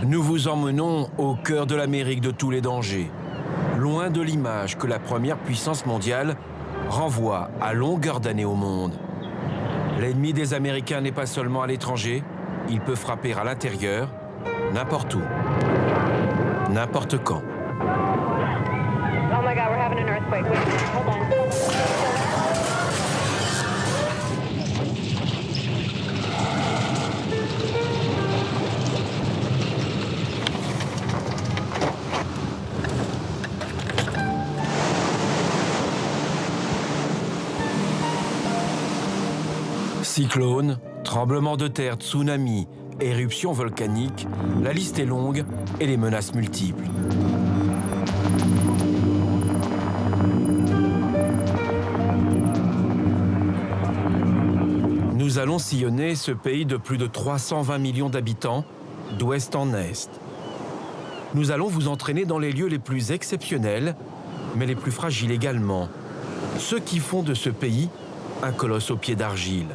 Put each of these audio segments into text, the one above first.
Nous vous emmenons au cœur de l'Amérique de tous les dangers, loin de l'image que la première puissance mondiale renvoie à longueur d'année au monde. L'ennemi des Américains n'est pas seulement à l'étranger, il peut frapper à l'intérieur, n'importe où, n'importe quand. Oh my God, we're having an earthquake. Wait, hold on. Cyclones, tremblements de terre, tsunamis, éruptions volcaniques, la liste est longue et les menaces multiples. Nous allons sillonner ce pays de plus de 320 millions d'habitants, d'ouest en est. Nous allons vous entraîner dans les lieux les plus exceptionnels, mais les plus fragiles également. Ceux qui font de ce pays un colosse aux pieds d'argile.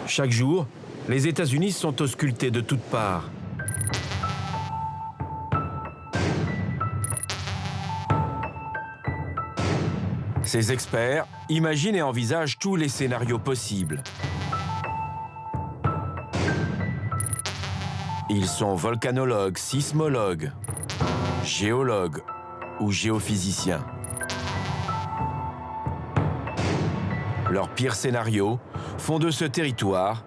Chaque jour, les États-Unis sont auscultés de toutes parts. Ces experts imaginent et envisagent tous les scénarios possibles. Ils sont volcanologues, sismologues, géologues ou géophysiciens. Leurs pires scénarios font de ce territoire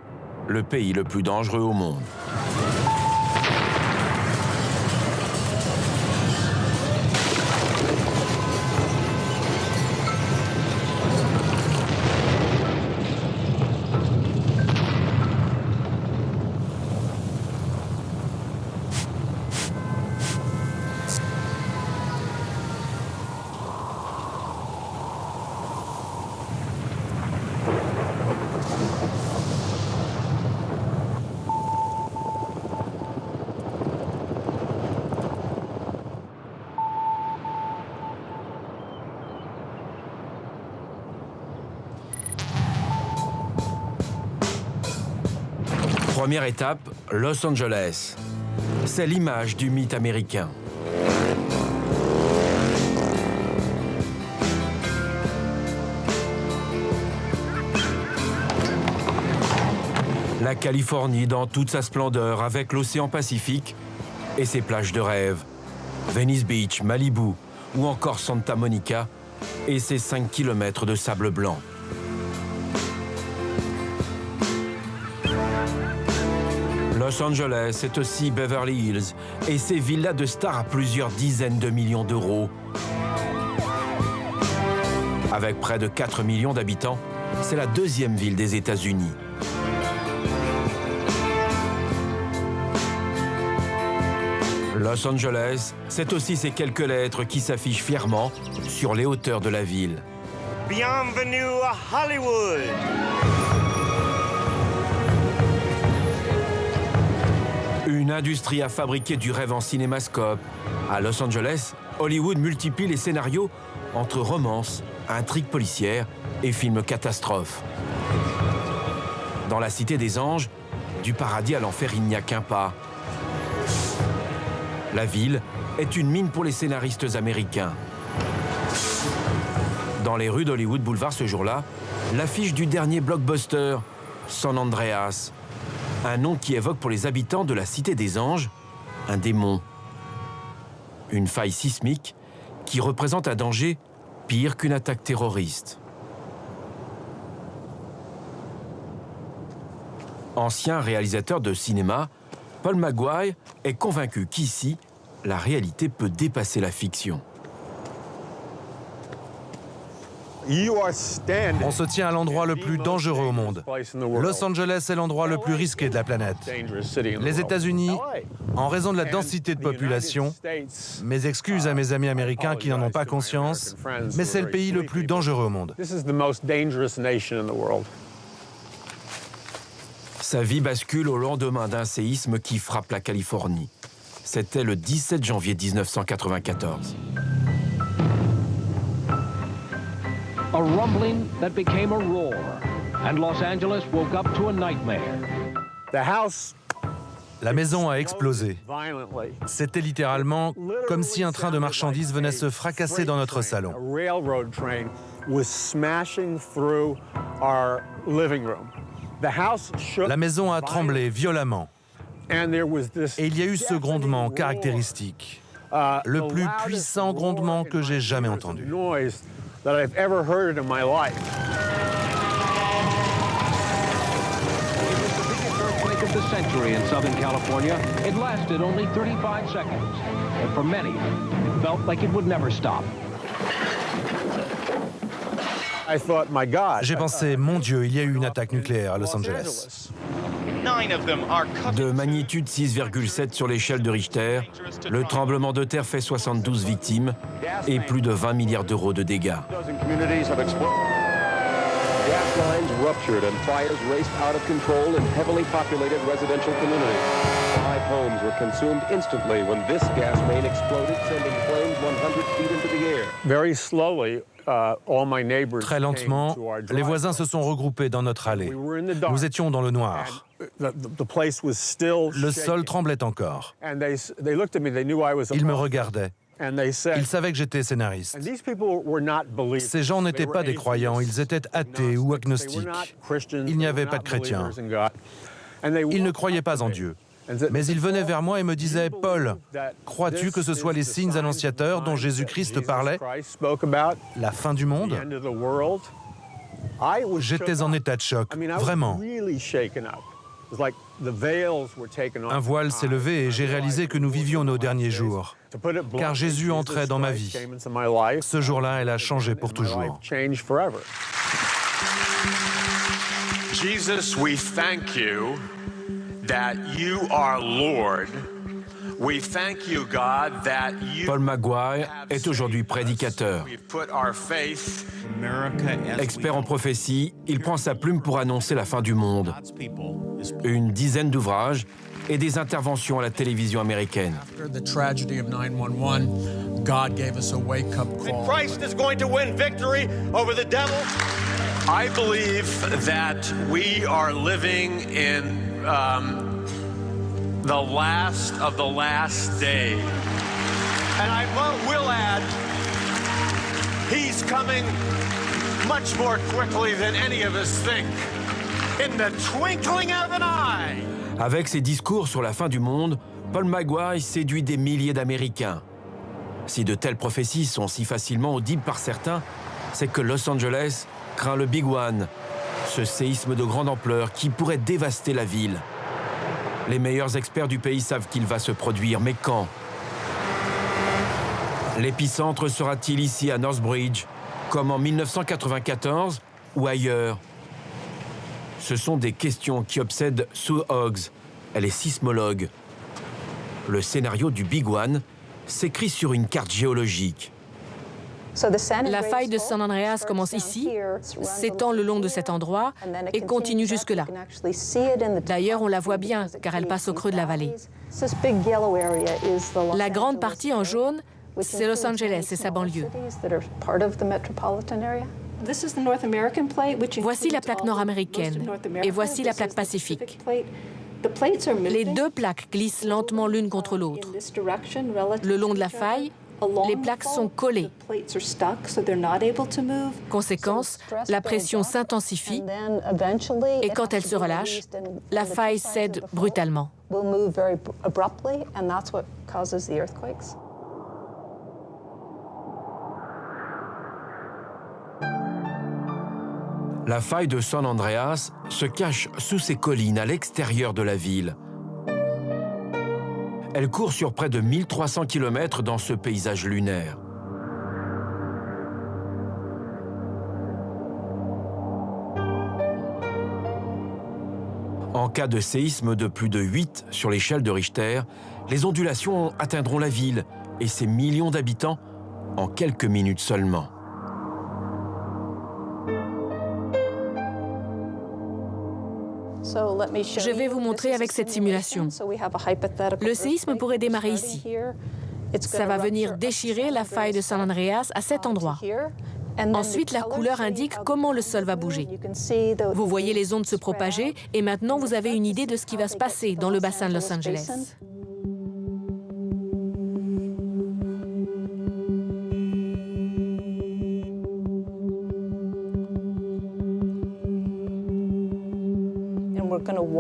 le pays le plus dangereux au monde. Première étape, Los Angeles. C'est l'image du mythe américain. La Californie dans toute sa splendeur avec l'océan Pacifique et ses plages de rêve. Venice Beach, Malibu ou encore Santa Monica et ses 5 km de sable blanc. Los Angeles, c'est aussi Beverly Hills et ses villas de stars à plusieurs dizaines de millions d'euros. Avec près de 4 millions d'habitants, c'est la deuxième ville des États-Unis. Los Angeles, c'est aussi ces quelques lettres qui s'affichent fièrement sur les hauteurs de la ville. Bienvenue à Hollywood! Une industrie à fabriquer du rêve en cinémascope. À Los Angeles, Hollywood multiplie les scénarios entre romances, intrigues policières et films catastrophes. Dans la Cité des Anges, du paradis à l'enfer, il n'y a qu'un pas. La ville est une mine pour les scénaristes américains. Dans les rues d'Hollywood Boulevard ce jour-là, l'affiche du dernier blockbuster, San Andreas. Un nom qui évoque pour les habitants de la Cité des Anges un démon. Une faille sismique qui représente un danger pire qu'une attaque terroriste. Ancien réalisateur de cinéma, Paul Maguire est convaincu qu'ici, la réalité peut dépasser la fiction. On se tient à l'endroit le plus dangereux au monde. Los Angeles est l'endroit le plus risqué de la planète. Les États-Unis, en raison de la densité de population, mes excuses à mes amis américains qui n'en ont pas conscience, mais c'est le pays le plus dangereux au monde. Sa vie bascule au lendemain d'un séisme qui frappe la Californie. C'était le 17 janvier 1994. A rumbling that became a roar, and Los Angeles woke up to a nightmare. The house La maison a explosé. C'était littéralement comme si un train de marchandises venait se fracasser dans notre salon. La maison a tremblé violemment. Et il y a eu ce grondement caractéristique, le plus puissant grondement que j'ai jamais entendu. Of the century in Southern California, it lasted only 35 seconds. And for many, it felt like it would never stop. J'ai pensé, mon Dieu, il y a eu une attaque nucléaire à Los Angeles. De magnitude 6,7 sur l'échelle de Richter, le tremblement de terre fait 72 victimes et plus de 20 milliards d'euros de dégâts. Gas lines ruptured and fires raced out of control in heavily populated residential communities. 5 homes were consumed instantly when this gas main exploded, sending flames 100 feet into the air. Very slowly, all my neighbors Très lentement, les voisins se sont regroupés dans notre allée. Nous étions dans le noir. Le sol tremblait encore. Ils me regardaient. Ils savaient que j'étais scénariste. Ces gens n'étaient pas des croyants, ils étaient athées ou agnostiques. Il n'y avait pas de chrétiens. Ils ne croyaient pas en Dieu. Mais ils venaient vers moi et me disaient, « Paul, crois-tu que ce soient les signes annonciateurs dont Jésus-Christ parlait? La fin du monde ?» J'étais en état de choc, vraiment. Un voile s'est levé et j'ai réalisé que nous vivions nos derniers jours. Car Jésus entrait dans ma vie. Ce jour-là, elle a changé pour toujours. Jesus, we thank you that you are Lord. We thank you, God, that you Paul Maguire est aujourd'hui prédicateur. put our faith. Expert en prophétie, il prend sa plume pour annoncer la fin du monde. Une dizaine d'ouvrages et des interventions à la télévision américaine. After the tragedy of 9/11, God gave us a wake-up call. Christ is going to win victory over the devil. I believe that we are living in the last of the last day. And I will add, he's coming much more quickly than any of us think. In the twinkling of an eye. Avec ses discours sur la fin du monde, Paul Maguire séduit des milliers d'Américains. Si de telles prophéties sont si facilement audibles par certains, c'est que Los Angeles craint le Big One, ce séisme de grande ampleur qui pourrait dévaster la ville. Les meilleurs experts du pays savent qu'il va se produire, mais quand? L'épicentre sera-t-il ici à Northbridge, comme en 1994 ou ailleurs? Ce sont des questions qui obsèdent Sue Hoggs. Elle est sismologue. Le scénario du Big One s'écrit sur une carte géologique. La faille de San Andreas commence ici, s'étend le long de cet endroit et continue jusque-là. D'ailleurs, on la voit bien, car elle passe au creux de la vallée. La grande partie en jaune, c'est Los Angeles et sa banlieue. Voici la plaque nord-américaine et voici la plaque pacifique. Les deux plaques glissent lentement l'une contre l'autre. Le long de la faille, les plaques sont collées. Conséquence, la pression s'intensifie et quand elle se relâche, la faille cède brutalement. La faille de San Andreas se cache sous ces collines à l'extérieur de la ville. Elle court sur près de 1300 km dans ce paysage lunaire. En cas de séisme de plus de 8 sur l'échelle de Richter, les ondulations atteindront la ville et ses millions d'habitants en quelques minutes seulement. Je vais vous montrer avec cette simulation. Le séisme pourrait démarrer ici. Ça va venir déchirer la faille de San Andreas à cet endroit. Ensuite, la couleur indique comment le sol va bouger. Vous voyez les ondes se propager et maintenant vous avez une idée de ce qui va se passer dans le bassin de Los Angeles.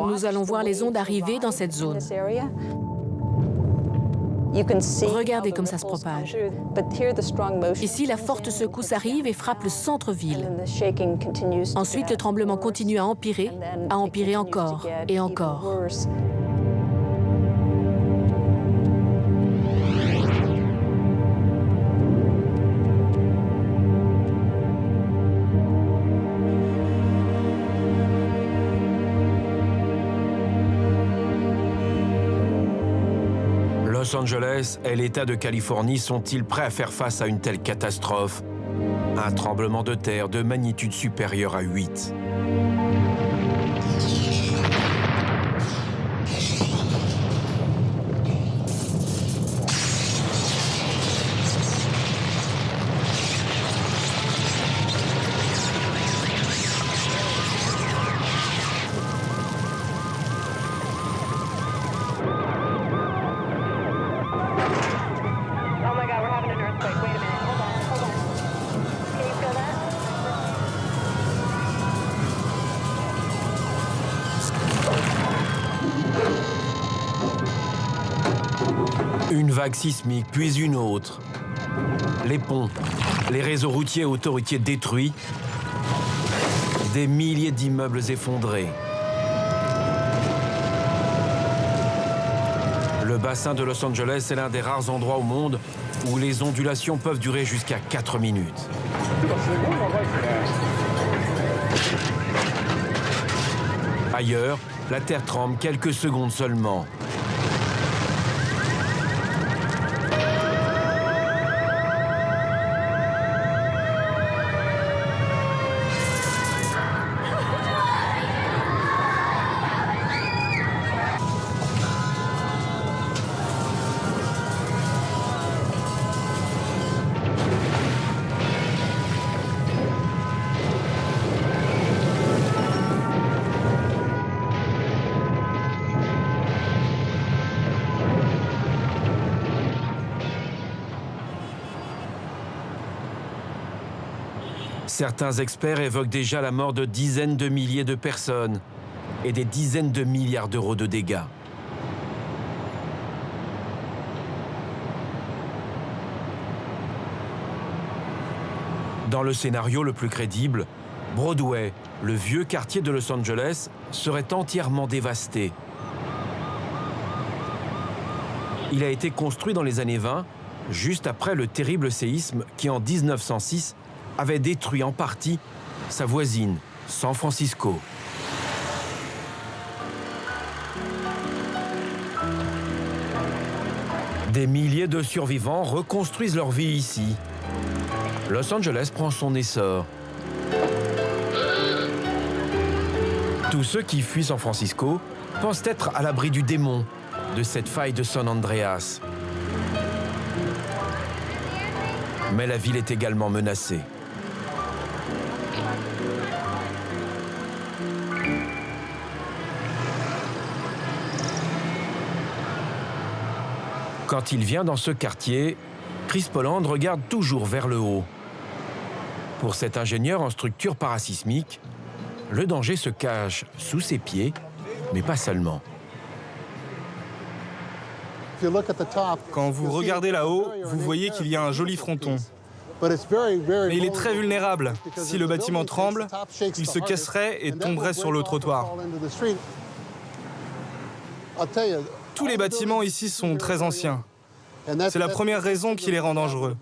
Nous allons voir les ondes arriver dans cette zone. Regardez comme ça se propage. Ici, la forte secousse arrive et frappe le centre-ville. Ensuite, le tremblement continue à empirer encore et encore. Los Angeles et l'État de Californie sont-ils prêts à faire face à une telle catastrophe? Un tremblement de terre de magnitude supérieure à 8. Une vague sismique, puis une autre. Les ponts, les réseaux routiers et autoroutiers détruits. Des milliers d'immeubles effondrés. Le bassin de Los Angeles est l'un des rares endroits au monde où les ondulations peuvent durer jusqu'à 4 minutes. Ailleurs, la terre tremble quelques secondes seulement. Certains experts évoquent déjà la mort de dizaines de milliers de personnes et des dizaines de milliards d'euros de dégâts. Dans le scénario le plus crédible, Broadway, le vieux quartier de Los Angeles, serait entièrement dévasté. Il a été construit dans les années 20, juste après le terrible séisme qui, en 1906, avait détruit en partie sa voisine, San Francisco. Des milliers de survivants reconstruisent leur vie ici. Los Angeles prend son essor. Tous ceux qui fuient San Francisco pensent être à l'abri du démon de cette faille de San Andreas. Mais la ville est également menacée. Quand il vient dans ce quartier, Chris Poland regarde toujours vers le haut. Pour cet ingénieur en structure parasismique, le danger se cache sous ses pieds, mais pas seulement. Quand vous regardez là-haut, vous voyez qu'il y a un joli fronton. Mais il est très vulnérable. Si le bâtiment tremble, il se casserait et tomberait sur le trottoir. Tous les bâtiments ici sont très anciens. C'est la première raison qui les rend dangereux.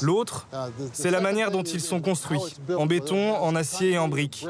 L'autre, c'est la manière dont ils sont construits, en béton, en acier et en briques.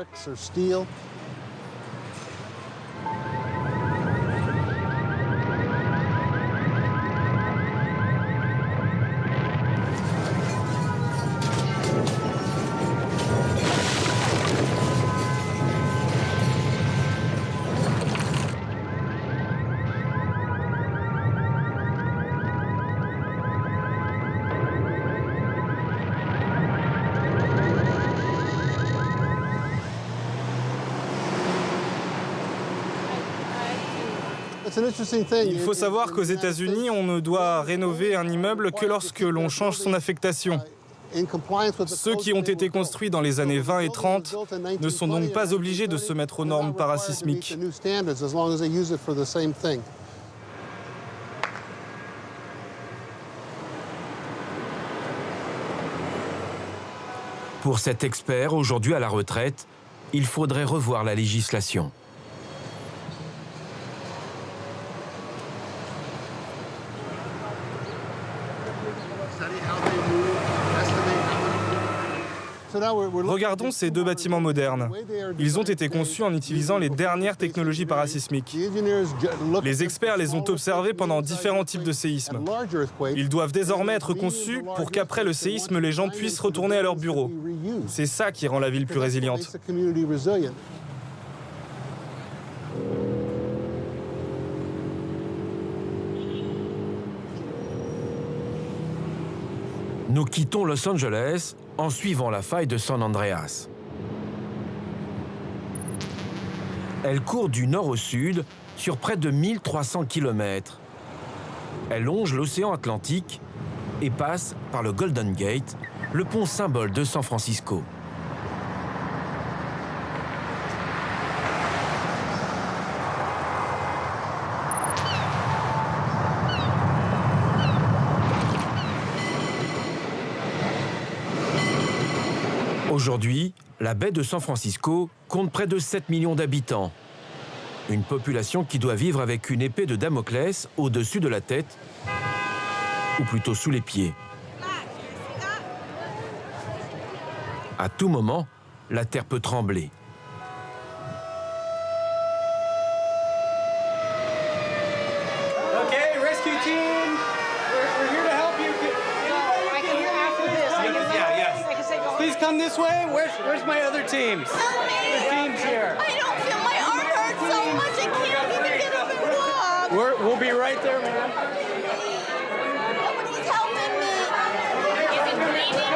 Il faut savoir qu'aux États-Unis, on ne doit rénover un immeuble que lorsque l'on change son affectation. Ceux qui ont été construits dans les années 20 et 30 ne sont donc pas obligés de se mettre aux normes parasismiques. Pour cet expert, aujourd'hui à la retraite, il faudrait revoir la législation. Regardons ces deux bâtiments modernes. Ils ont été conçus en utilisant les dernières technologies parasismiques. Les experts les ont observés pendant différents types de séismes. Ils doivent désormais être conçus pour qu'après le séisme, les gens puissent retourner à leur bureau. C'est ça qui rend la ville plus résiliente. Nous quittons Los Angeles en suivant la faille de San Andreas. Elle court du nord au sud sur près de 1300 km. Elle longe l'océan Atlantique et passe par le Golden Gate, le pont symbole de San Francisco. Aujourd'hui, la baie de San Francisco compte près de 7 millions d'habitants. Une population qui doit vivre avec une épée de Damoclès au-dessus de la tête, ou plutôt sous les pieds. À tout moment, la terre peut trembler. Come this way. Where's my other teams? The teams here. I don't feel my arm hurts so much. I can't even get up and walk. We'll be right there, man. Nobody's helping me. Is it bleeding?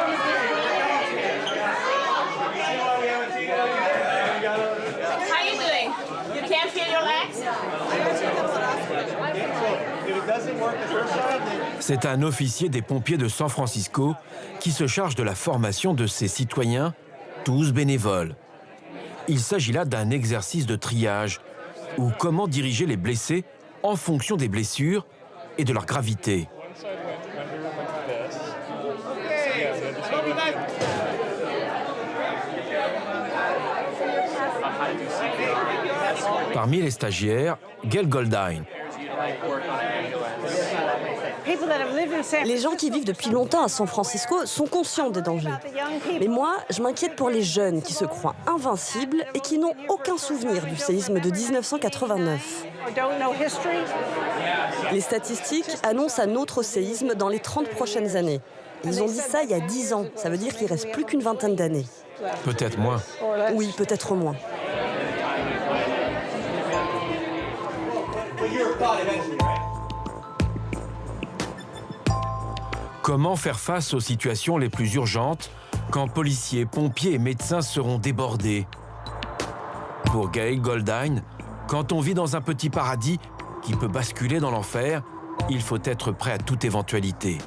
How you doing? You can't feel your legs? C'est un officier des pompiers de San Francisco qui se charge de la formation de ses citoyens, tous bénévoles. Il s'agit là d'un exercice de triage, ou comment diriger les blessés en fonction des blessures et de leur gravité. Parmi les stagiaires, Gail Goldine. Les gens qui vivent depuis longtemps à San Francisco sont conscients des dangers. Mais moi, je m'inquiète pour les jeunes qui se croient invincibles et qui n'ont aucun souvenir du séisme de 1989. Les statistiques annoncent un autre séisme dans les 30 prochaines années. Ils ont dit ça il y a 10 ans. Ça veut dire qu'il ne reste plus qu'une vingtaine d'années. Peut-être moins. Oui, peut-être moins. Comment faire face aux situations les plus urgentes quand policiers, pompiers et médecins seront débordés? Pour Gail Goldine, quand on vit dans un petit paradis qui peut basculer dans l'enfer, il faut être prêt à toute éventualité.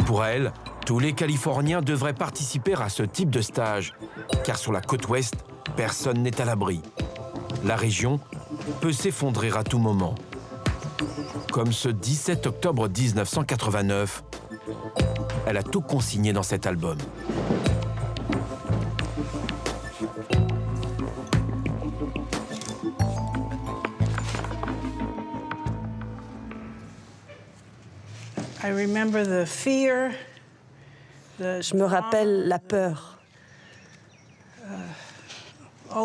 Pour elle, tous les Californiens devraient participer à ce type de stage, car sur la côte ouest, personne n'est à l'abri. La région peut s'effondrer à tout moment. Comme ce 17 octobre 1989, elle a tout consigné dans cet album. Je me rappelle la peur,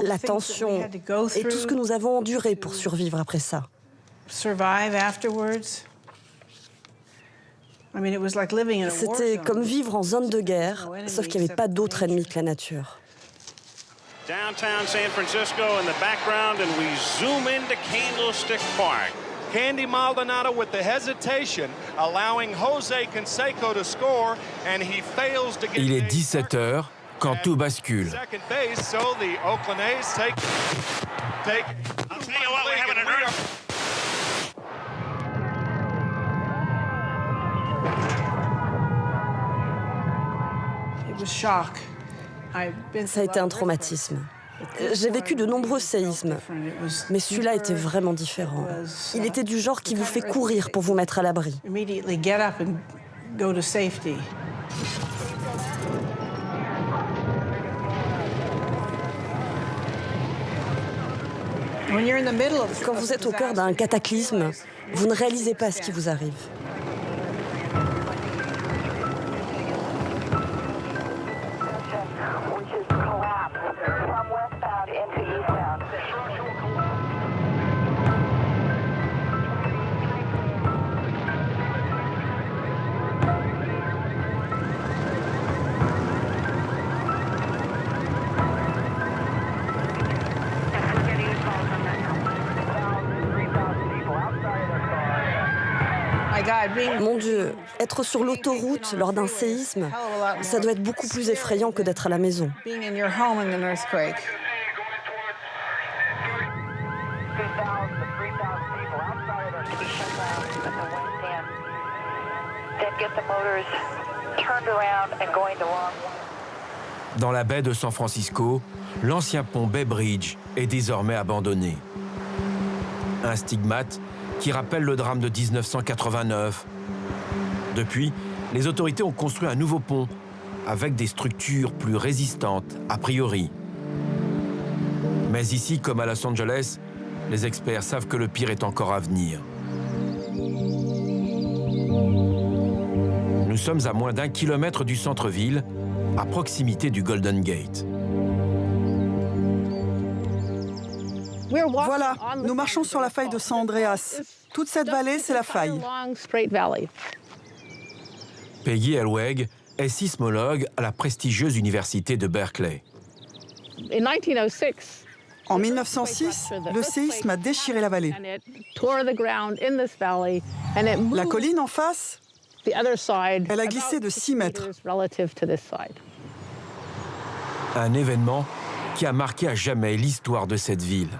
la tension et tout ce que nous avons enduré pour survivre après ça. C'était comme vivre en zone de guerre, sauf qu'il n'y avait pas d'autre ennemi que la nature. Downtown San Francisco in the background, and we zoom into Candlestick Park. Candy Maldonado with the hesitation, allowing Jose Canseco to score, and he fails to get. Il est 17h quand tout bascule. Second base, so the Oakland A's take. I'll tell you what, we're having an Ça a été un traumatisme. J'ai vécu de nombreux séismes, mais celui-là était vraiment différent. Il était du genre qui vous fait courir pour vous mettre à l'abri. Quand vous êtes au cœur d'un cataclysme, vous ne réalisez pas ce qui vous arrive. Mon Dieu, être sur l'autoroute lors d'un séisme, ça doit être beaucoup plus effrayant que d'être à la maison. Dans la baie de San Francisco, l'ancien pont Bay Bridge est désormais abandonné. Un stigmate qui rappelle le drame de 1989. Depuis, les autorités ont construit un nouveau pont avec des structures plus résistantes, a priori. Mais ici, comme à Los Angeles, les experts savent que le pire est encore à venir. Nous sommes à moins d'1 kilomètre du centre-ville, à proximité du Golden Gate. Voilà, nous marchons sur la faille de San Andreas. Toute cette vallée, c'est la faille. Peggy Elweg est sismologue à la prestigieuse université de Berkeley. En 1906, le séisme a déchiré la vallée. La colline en face, elle a glissé de 6 mètres. Un événement qui a marqué à jamais l'histoire de cette ville.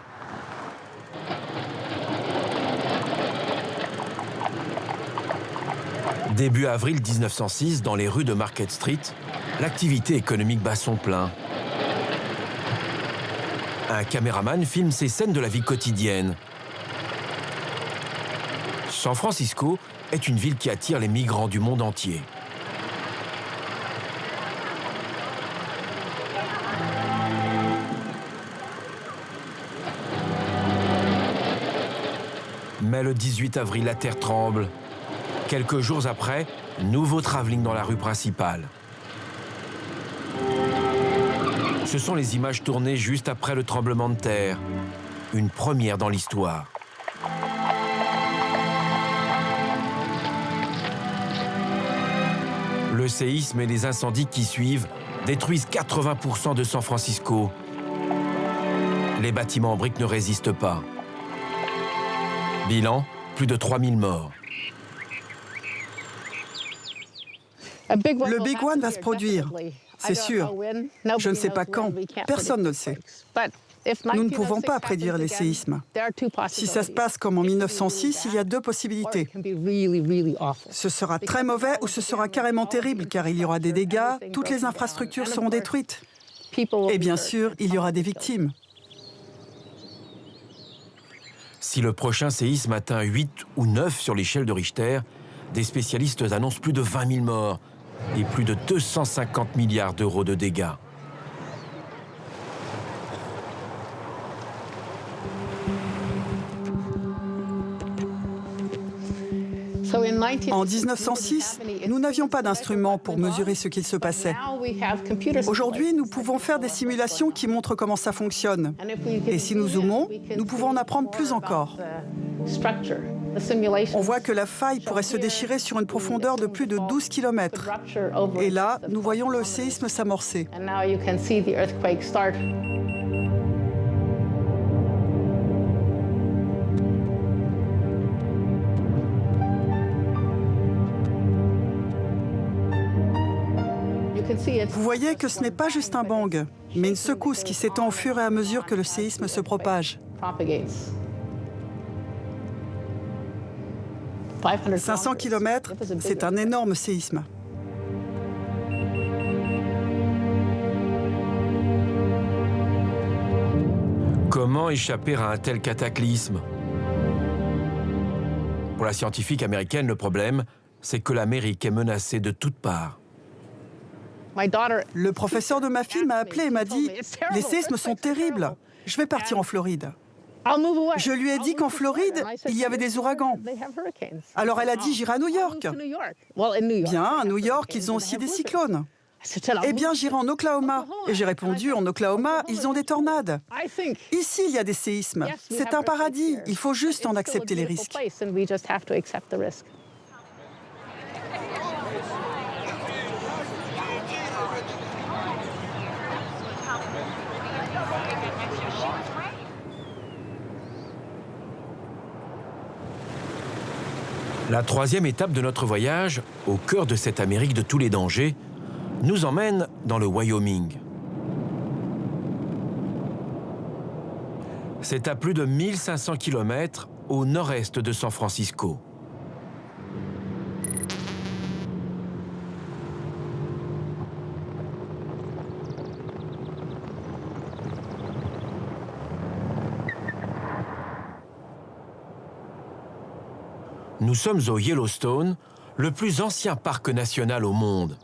Début avril 1906, dans les rues de Market Street, l'activité économique bat son plein. Un caméraman filme ces scènes de la vie quotidienne. San Francisco est une ville qui attire les migrants du monde entier. Mais le 18 avril, la terre tremble. Quelques jours après, nouveau travelling dans la rue principale. Ce sont les images tournées juste après le tremblement de terre. Une première dans l'histoire. Le séisme et les incendies qui suivent détruisent 80% de San Francisco. Les bâtiments en briques ne résistent pas. Bilan, plus de 3000 morts. Le Big One va se produire, c'est sûr. Je ne sais pas quand, personne ne le sait. Nous ne pouvons pas prédire les séismes. Si ça se passe comme en 1906, il y a 2 possibilités. Ce sera très mauvais ou ce sera carrément terrible, car il y aura des dégâts, toutes les infrastructures seront détruites. Et bien sûr, il y aura des victimes. Si le prochain séisme atteint 8 ou 9 sur l'échelle de Richter, des spécialistes annoncent plus de 20 000 morts et plus de 250 milliards d'euros de dégâts. En 1906, nous n'avions pas d'instruments pour mesurer ce qu'il se passait. Aujourd'hui, nous pouvons faire des simulations qui montrent comment ça fonctionne. Et si nous zoomons, nous pouvons en apprendre plus encore. On voit que la faille pourrait se déchirer sur une profondeur de plus de 12 km. Et là, nous voyons le séisme s'amorcer. Vous voyez que ce n'est pas juste un bang, mais une secousse qui s'étend au fur et à mesure que le séisme se propage. 500 km, c'est un énorme séisme. Comment échapper à un tel cataclysme? Pour la scientifique américaine, le problème, c'est que l'Amérique est menacée de toutes parts. Le professeur de ma fille m'a appelé et m'a dit « Les séismes sont terribles, je vais partir en Floride ». Je lui ai dit qu'en Floride, il y avait des ouragans. Alors elle a dit « J'irai à New York ». Bien, à New York, ils ont aussi des cyclones. Eh bien, j'irai en Oklahoma. Et j'ai répondu, en Oklahoma, ils ont des tornades. Ici, il y a des séismes. C'est un paradis. Il faut juste en accepter les risques. La troisième étape de notre voyage, au cœur de cette Amérique de tous les dangers, nous emmène dans le Wyoming. C'est à plus de 1500 km au nord-est de San Francisco. Nous sommes au Yellowstone, le plus ancien parc national au monde.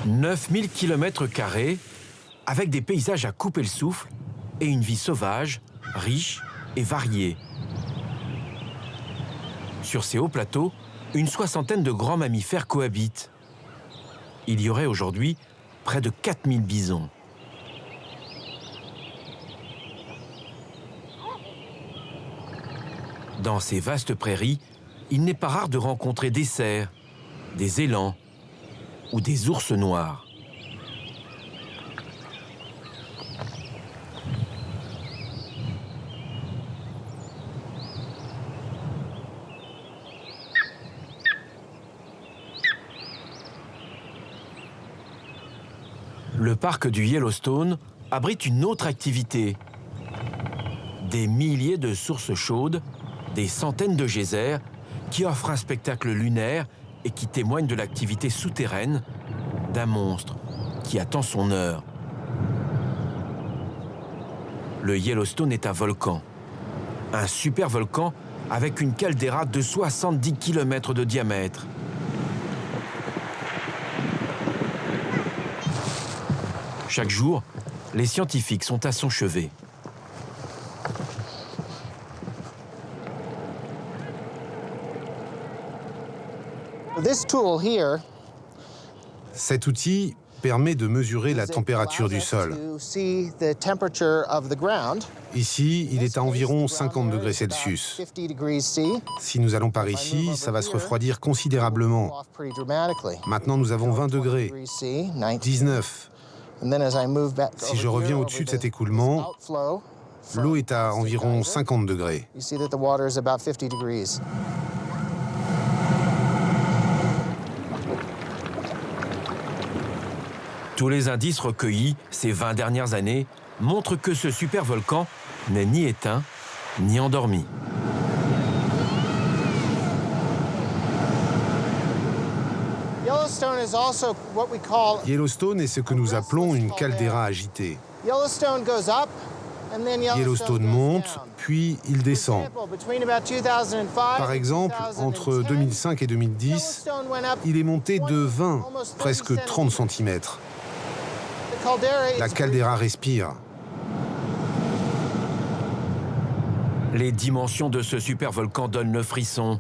« 9000 km² avec des paysages à couper le souffle et une vie sauvage, riche et variée. Sur ces hauts plateaux, une soixantaine de grands mammifères cohabitent. Il y aurait aujourd'hui près de 4000 bisons. Dans ces vastes prairies, il n'est pas rare de rencontrer des cerfs, des élans ou des ours noirs. Le parc du Yellowstone abrite une autre activité. Des milliers de sources chaudes, des centaines de geysers qui offrent un spectacle lunaire et qui témoignent de l'activité souterraine d'un monstre qui attend son heure. Le Yellowstone est un volcan. Un supervolcan avec une caldeira de 70 km de diamètre. Chaque jour, les scientifiques sont à son chevet. Cet outil permet de mesurer la température du sol. Ici, il est à environ 50 degrés Celsius. Si nous allons par ici, ça va se refroidir considérablement. Maintenant, nous avons 20 degrés, 19. Si je reviens au-dessus de cet écoulement, l'eau est à environ 50 degrés. Tous les indices recueillis ces 20 dernières années montrent que ce supervolcan n'est ni éteint, ni endormi. Yellowstone est ce que nous appelons une caldeira agitée. Yellowstone monte, puis il descend. Par exemple, entre 2005 et 2010, il est monté de 20, presque 30 cm. La caldeira respire. Les dimensions de ce supervolcan donnent le frisson.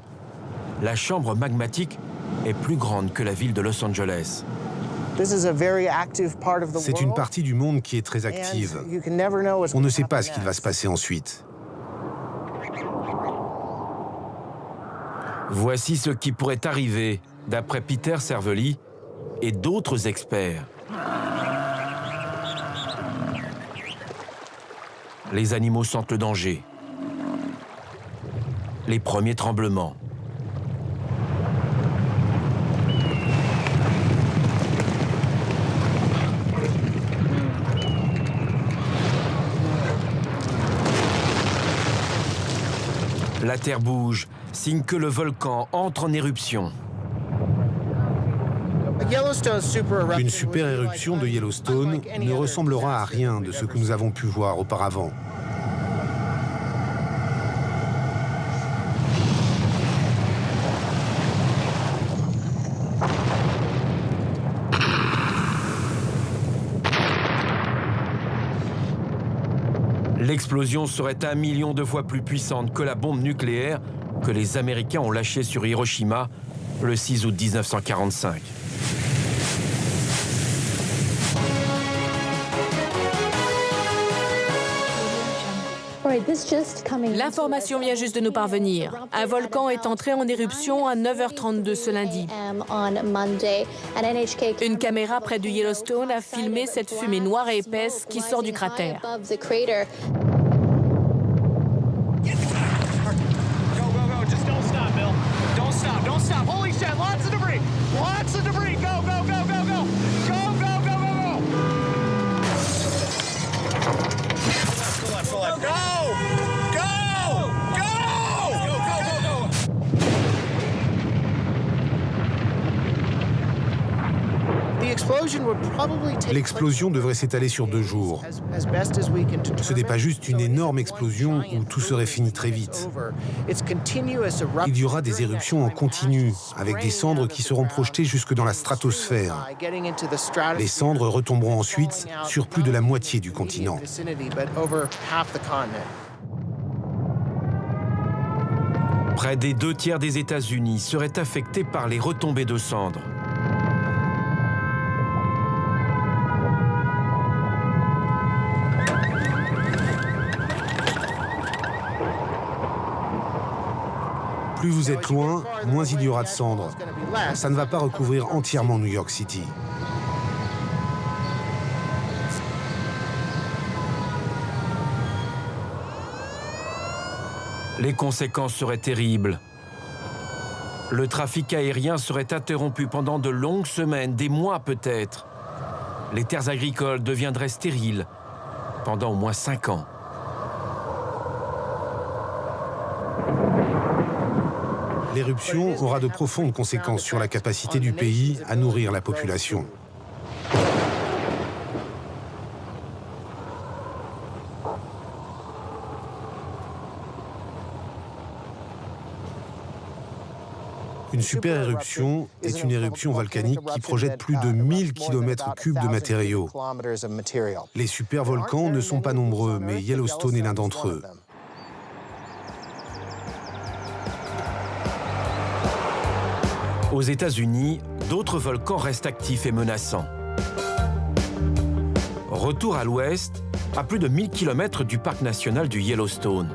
La chambre magmatique est plus grande que la ville de Los Angeles. C'est une partie du monde qui est très active. On ne sait pas ce qu'il va se passer ensuite. Voici ce qui pourrait arriver, d'après Peter Cervelli et d'autres experts. Les animaux sentent le danger. Les premiers tremblements. La terre bouge, signe que le volcan entre en éruption. Une super éruption de Yellowstone ne ressemblera à rien de ce que nous avons pu voir auparavant. L'explosion serait 1 million de fois plus puissante que la bombe nucléaire que les Américains ont lâchée sur Hiroshima le 6 août 1945. L'information vient juste de nous parvenir. Un volcan est entré en éruption à 9h32 ce lundi. Une caméra près du Yellowstone a filmé cette fumée noire et épaisse qui sort du cratère. L'explosion devrait s'étaler sur 2 jours. Ce n'est pas juste une énorme explosion où tout serait fini très vite. Il y aura des éruptions en continu, avec des cendres qui seront projetées jusque dans la stratosphère. Les cendres retomberont ensuite sur plus de la moitié du continent. Près des 2/3 des États-Unis seraient affectés par les retombées de cendres. Plus vous êtes loin, moins il y aura de cendres. Ça ne va pas recouvrir entièrement New York City. Les conséquences seraient terribles. Le trafic aérien serait interrompu pendant de longues semaines, des mois peut-être. Les terres agricoles deviendraient stériles pendant au moins 5 ans. L'éruption aura de profondes conséquences sur la capacité du pays à nourrir la population. Une super éruption est une éruption volcanique qui projette plus de 1000 km3 de matériaux. Les supervolcans ne sont pas nombreux, mais Yellowstone est l'un d'entre eux. Aux États-Unis, d'autres volcans restent actifs et menaçants. Retour à l'ouest, à plus de 1000 km du parc national du Yellowstone.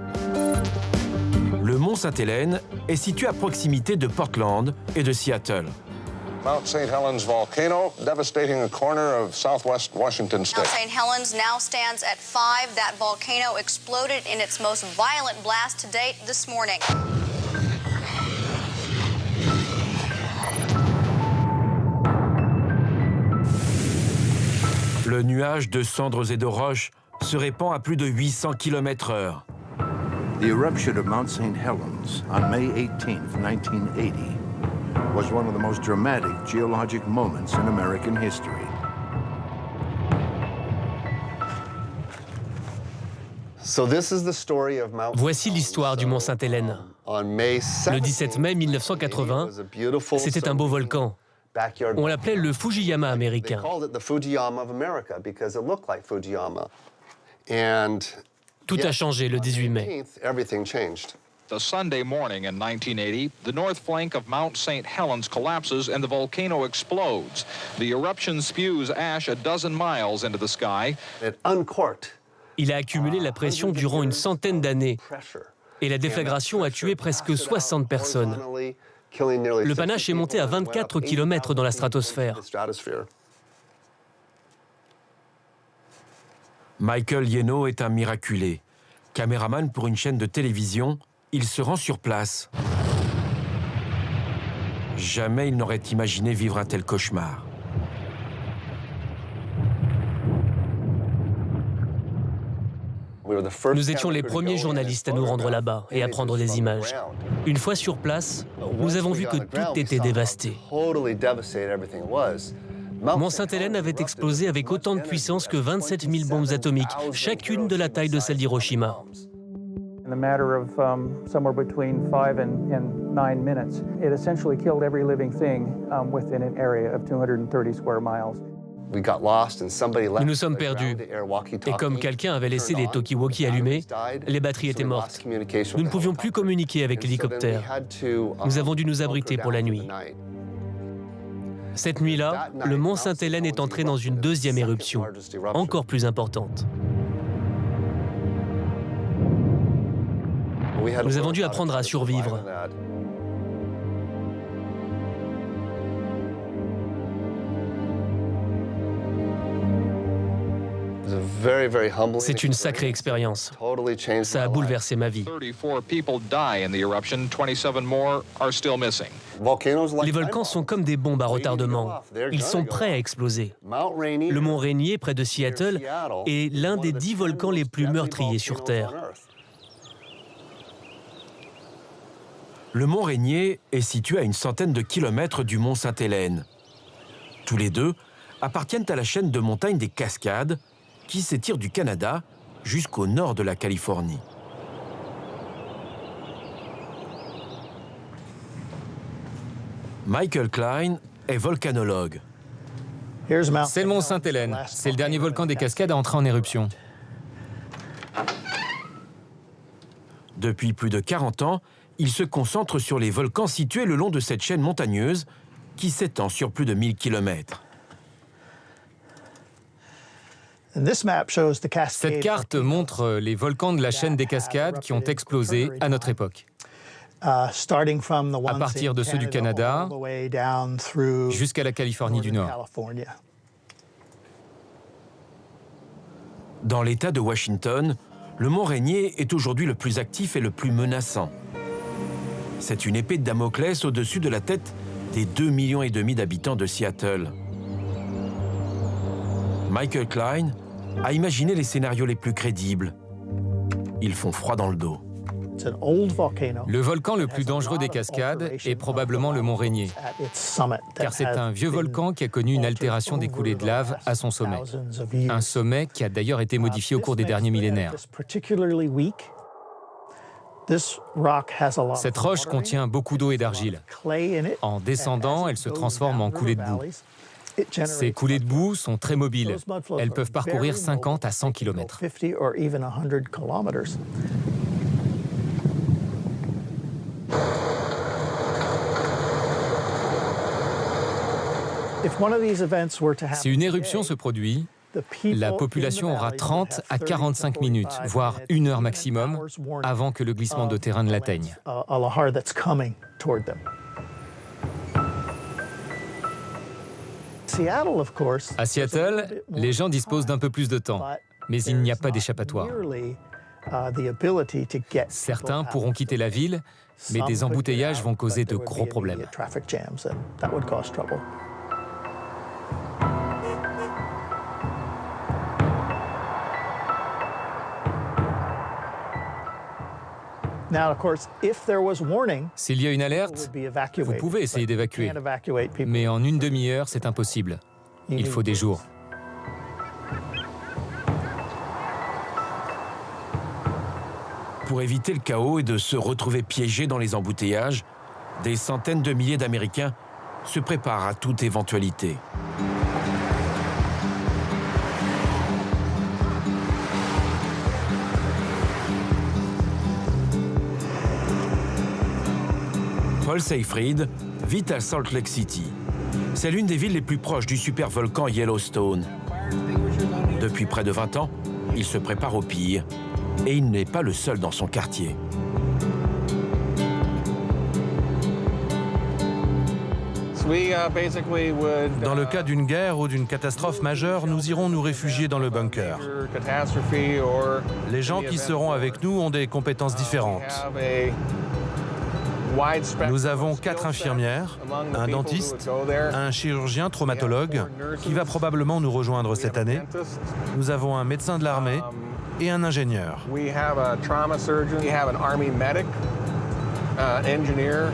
Le mont Sainte-Hélène est situé à proximité de Portland et de Seattle. Mount St. Helens volcano devastating a corner of southwest Washington state. Mount St. Helens now stands at 5. That volcano exploded in its most violent blast to date this morning. Le nuage de cendres et de roches se répand à plus de 800 km/h. The eruption of Mount St. Helens on May 18, 1980, was one of the most dramatic geologic moments in American history. Voici l'histoire du mont Sainte-Hélène. Le 17 mai 1980, c'était un beau volcan. On l'appelait le Fujiyama américain. Tout a changé le 18 mai. The Sunday morning in 1980, the north flank of Mount St. Helens collapses and the volcano explodes. The eruption spews ash a dozen miles into the sky. Il a accumulé la pression durant une centaine d'années et la déflagration a tué presque 60 personnes. Le panache est monté à 24 km dans la stratosphère. Michael Yeno est un miraculé. Caméraman pour une chaîne de télévision, il se rend sur place. Jamais il n'aurait imaginé vivre un tel cauchemar. Nous étions les premiers journalistes à nous rendre là-bas et à prendre des images. Une fois sur place, nous avons vu que tout était dévasté. Mont-Sainte-Hélène avait explosé avec autant de puissance que 27 000 bombes atomiques, chacune de la taille de celle d'Hiroshima. In a matter of somewhere between 5 and 9 minutes, it essentially killed every living thing within an area of 230 square miles. Nous nous sommes perdus. Et comme quelqu'un avait laissé les talkie-walkies allumés, les batteries étaient mortes. Nous ne pouvions plus communiquer avec l'hélicoptère. Nous avons dû nous abriter pour la nuit. Cette nuit-là, le mont Sainte-Hélène est entré dans une deuxième éruption, encore plus importante. Nous avons dû apprendre à survivre. C'est une sacrée expérience. Ça a bouleversé ma vie. Les volcans sont comme des bombes à retardement. Ils sont prêts à exploser. Le mont Rainier, près de Seattle, est l'un des 10 volcans les plus meurtriers sur Terre. Le mont Rainier est situé à une centaine de kilomètres du mont Sainte-Hélène. Tous les deux appartiennent à la chaîne de montagnes des Cascades qui s'étire du Canada jusqu'au nord de la Californie. Michael Klein est volcanologue. C'est le mont Sainte-Hélène. C'est le dernier volcan des Cascades à entrer en éruption. Depuis plus de 40 ans, il se concentre sur les volcans situés le long de cette chaîne montagneuse qui s'étend sur plus de 1000 kilomètres. Cette carte montre les volcans de la chaîne des Cascades qui ont explosé à notre époque. À partir de ceux du Canada jusqu'à la Californie du Nord. Dans l'État de Washington, le mont Rainier est aujourd'hui le plus actif et le plus menaçant. C'est une épée de Damoclès au-dessus de la tête des 2,5 millions d'habitants de Seattle. Michael Klein a imaginé les scénarios les plus crédibles. Ils font froid dans le dos. Le volcan le plus dangereux des Cascades est probablement le mont Rainier, car c'est un vieux volcan qui a connu une altération des coulées de lave à son sommet. Un sommet qui a d'ailleurs été modifié au cours des derniers millénaires. Cette roche contient beaucoup d'eau et d'argile. En descendant, elle se transforme en coulées de boue. Ces coulées de boue sont très mobiles. Elles peuvent parcourir 50 à 100 km. Si une éruption se produit, la population aura 30 à 45 minutes, voire 1 heure maximum, avant que le glissement de terrain ne l'atteigne. À Seattle, les gens disposent d'un peu plus de temps, mais il n'y a pas d'échappatoire. Certains pourront quitter la ville, mais des embouteillages vont causer de gros problèmes. S'il y a une alerte, vous pouvez essayer d'évacuer. Mais en une demi-heure, c'est impossible. Il faut des jours. Pour éviter le chaos et de se retrouver piégés dans les embouteillages, des centaines de milliers d'Américains se préparent à toute éventualité. Paul Seyfried vit à Salt Lake City. C'est l'une des villes les plus proches du supervolcan Yellowstone. Depuis près de 20 ans, il se prépare au pire. Et il n'est pas le seul dans son quartier. Dans le cas d'une guerre ou d'une catastrophe majeure, nous irons nous réfugier dans le bunker. Les gens qui seront avec nous ont des compétences différentes. Nous avons 4 infirmières, un dentiste, un chirurgien traumatologue qui va probablement nous rejoindre cette année. Nous avons un médecin de l'armée et un ingénieur. We have a trauma surgeon, we have an army medic, engineer.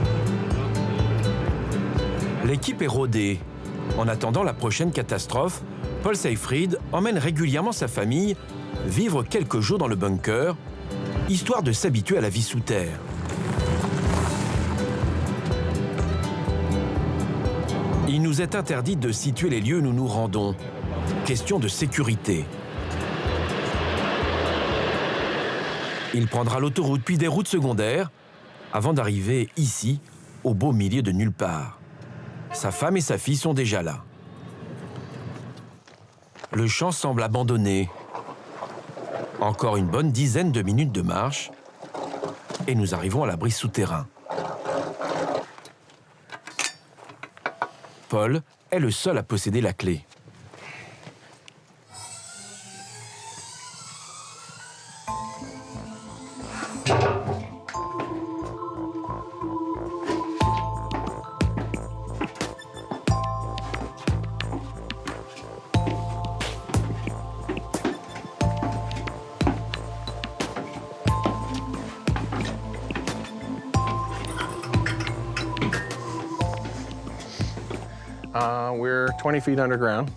L'équipe est rodée. En attendant la prochaine catastrophe, Paul Seyfried emmène régulièrement sa famille vivre quelques jours dans le bunker, histoire de s'habituer à la vie sous terre. Il nous est interdit de situer les lieux où nous nous rendons. Question de sécurité. Il prendra l'autoroute puis des routes secondaires avant d'arriver ici, au beau milieu de nulle part. Sa femme et sa fille sont déjà là. Le champ semble abandonné. Encore une bonne dizaine de minutes de marche et nous arrivons à l'abri souterrain. Paul est le seul à posséder la clé.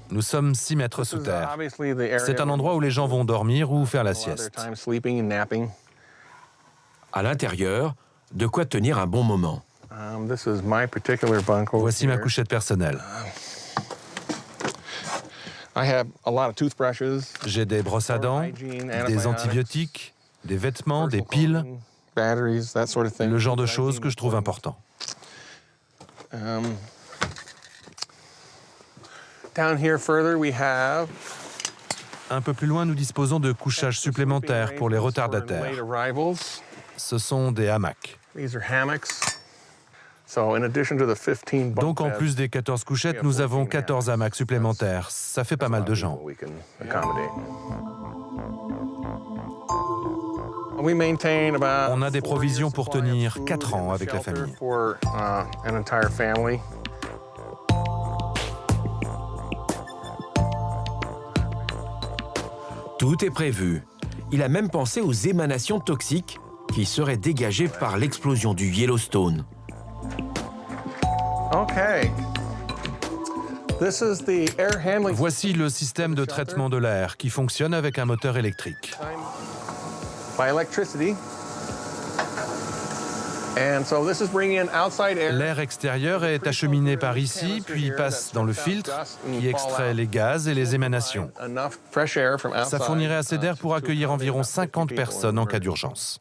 Nous sommes 6 mètres sous terre. C'est un endroit où les gens vont dormir ou faire la sieste. À l'intérieur, de quoi tenir un bon moment. Voici ma couchette personnelle. J'ai des brosses à dents, des antibiotiques, des vêtements, des piles, le genre de choses que je trouve important. Un peu plus loin, nous disposons de couchages supplémentaires pour les retardataires. Ce sont des hamacs. Donc en plus des 14 couchettes, nous avons 14 hamacs supplémentaires. Ça fait pas mal de gens. On a des provisions pour tenir 4 ans avec la famille. Tout est prévu. Il a même pensé aux émanations toxiques qui seraient dégagées par l'explosion du Yellowstone. Voici le système de traitement de l'air qui fonctionne avec un moteur électrique. L'air extérieur est acheminé par ici, puis passe dans le filtre qui extrait les gaz et les émanations. Ça fournirait assez d'air pour accueillir environ 50 personnes en cas d'urgence.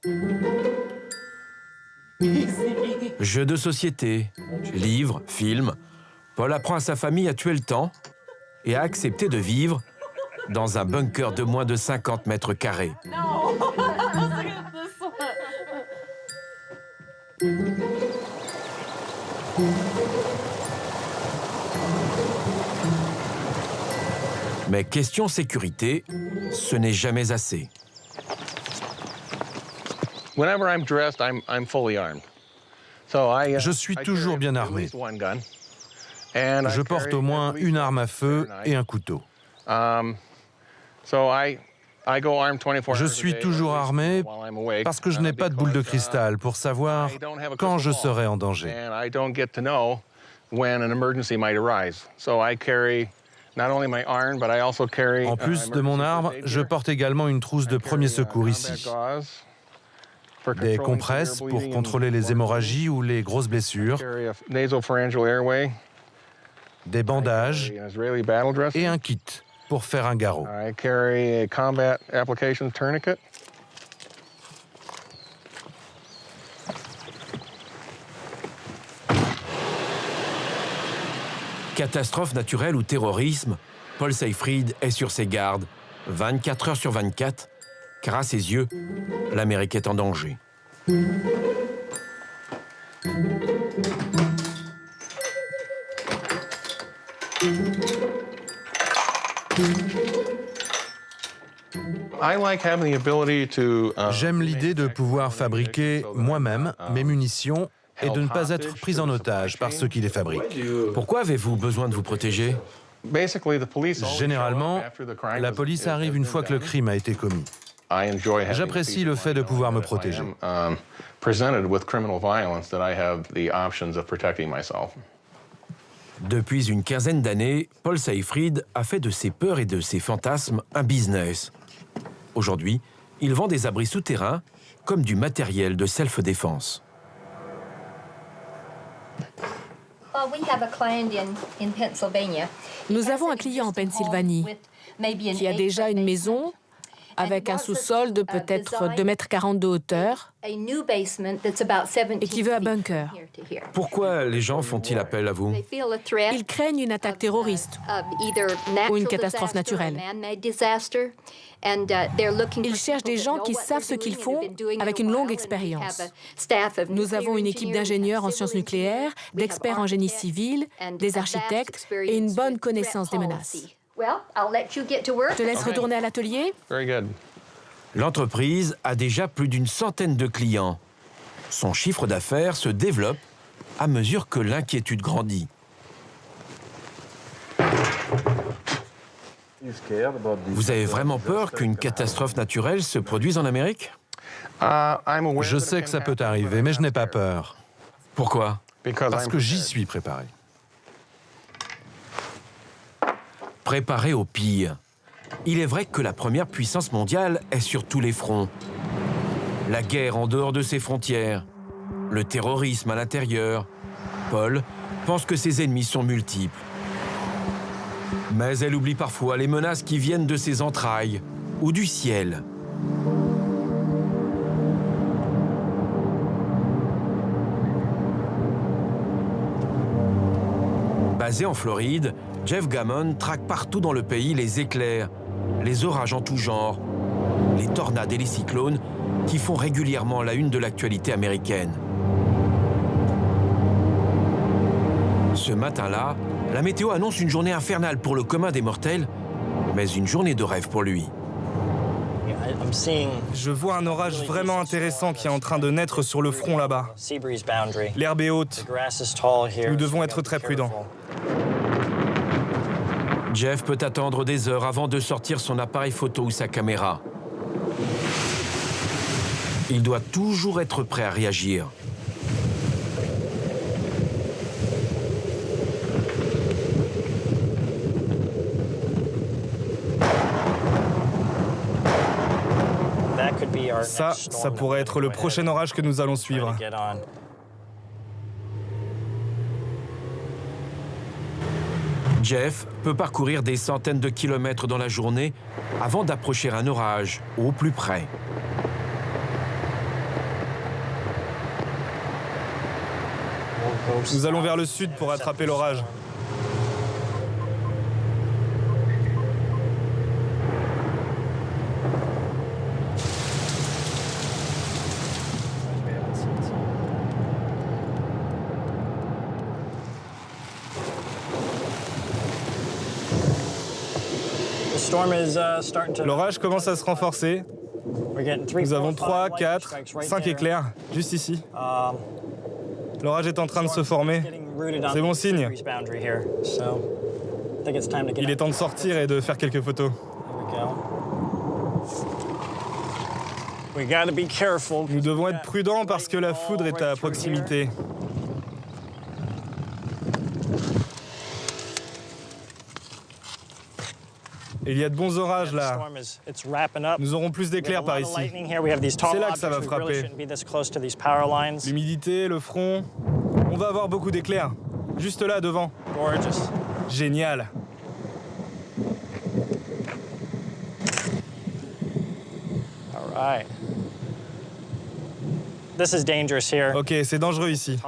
Jeux de société, livres, films, Paul apprend à sa famille à tuer le temps et à accepter de vivre dans un bunker de moins de 50 mètres carrés. Mais question sécurité, ce n'est jamais assez. Je suis toujours bien armé. Je porte au moins une arme à feu et un couteau. Je suis toujours armé parce que je n'ai pas de boule de cristal pour savoir quand je serai en danger. En plus de mon arme, je porte également une trousse de premier secours ici. Des compresses pour contrôler les hémorragies ou les grosses blessures, des bandages et un kit pour faire un garrot. Catastrophe naturelle ou terrorisme, Paul Seyfried est sur ses gardes, 24 heures sur 24, car à ses yeux, l'Amérique est en danger. J'aime l'idée de pouvoir fabriquer moi-même mes munitions et de ne pas être pris en otage par ceux qui les fabriquent. Pourquoi avez-vous besoin de vous protéger? Généralement, la police arrive une fois que le crime a été commis. J'apprécie le fait de pouvoir me protéger. Depuis une quinzaine d'années, Paul Seyfried a fait de ses peurs et de ses fantasmes un business. Aujourd'hui, il vend des abris souterrains comme du matériel de self-défense. Nous avons un client en Pennsylvanie qui a déjà une maison avec un sous-sol de peut-être 2,40 m de hauteur et qui veut un bunker. Pourquoi les gens font-ils appel à vous? Ils craignent une attaque terroriste ou une catastrophe naturelle. Ils cherchent des gens qui savent ce qu'ils font avec une longue expérience. Nous avons une équipe d'ingénieurs en sciences nucléaires, d'experts en génie civil, des architectes et une bonne connaissance des menaces. Je te laisse retourner à l'atelier. L'entreprise a déjà plus d'une centaine de clients. Son chiffre d'affaires se développe à mesure que l'inquiétude grandit. Vous avez vraiment peur qu'une catastrophe naturelle se produise en Amérique? Je sais que ça peut arriver, mais je n'ai pas peur. Pourquoi? Parce que j'y suis préparé. Préparé au pire. Il est vrai que la première puissance mondiale est sur tous les fronts. La guerre en dehors de ses frontières, le terrorisme à l'intérieur. Paul pense que ses ennemis sont multiples. Mais elle oublie parfois les menaces qui viennent de ses entrailles ou du ciel. Basé en Floride, Jeff Gammon traque partout dans le pays les éclairs, les orages en tout genre, les tornades et les cyclones qui font régulièrement la une de l'actualité américaine. Ce matin-là, la météo annonce une journée infernale pour le commun des mortels, mais une journée de rêve pour lui. Je vois un orage vraiment intéressant qui est en train de naître sur le front là-bas. L'herbe est haute. Nous devons être très prudents. Jeff peut attendre des heures avant de sortir son appareil photo ou sa caméra. Il doit toujours être prêt à réagir. Ça pourrait être le prochain orage que nous allons suivre. Jeff peut parcourir des centaines de kilomètres dans la journée avant d'approcher un orage au plus près. Nous allons vers le sud pour attraper l'orage. L'orage commence à se renforcer. Nous avons 3, 4, 5 éclairs, juste ici. L'orage est en train de se former. C'est bon signe. Il est temps de sortir et de faire quelques photos. Nous devons être prudents parce que la foudre est à proximité. Il y a de bons orages là. Nous aurons plus d'éclairs par ici. C'est là que ça va frapper. L'humidité, le front. On va avoir beaucoup d'éclairs. Juste là, devant. Génial. Ok, c'est dangereux ici.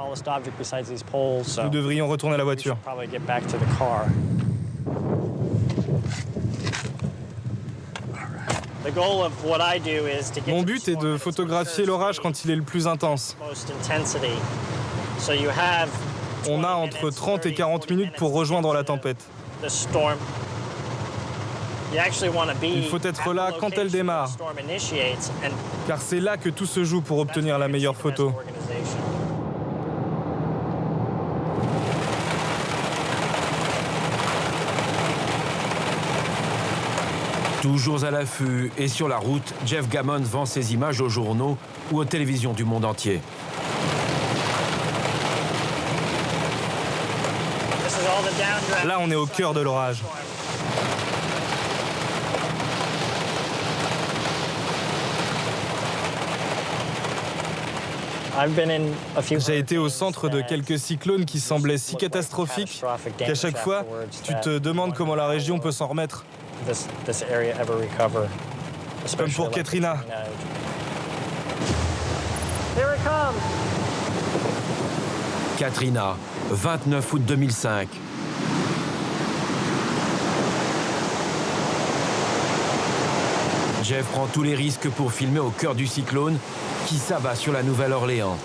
Nous devrions retourner à la voiture. Mon but est de photographier l'orage quand il est le plus intense. On a entre 30 et 40 minutes pour rejoindre la tempête. Il faut être là quand elle démarre, car c'est là que tout se joue pour obtenir la meilleure photo. Toujours à l'affût et sur la route, Jeff Gammon vend ses images aux journaux ou aux télévisions du monde entier. Là, on est au cœur de l'orage. J'ai été au centre de quelques cyclones qui semblaient si catastrophiques qu'à chaque fois, tu te demandes comment la région peut s'en remettre. Comme pour Katrina. Katrina, 29 août 2005. Jeff prend tous les risques pour filmer au cœur du cyclone qui s'abat sur la Nouvelle-Orléans.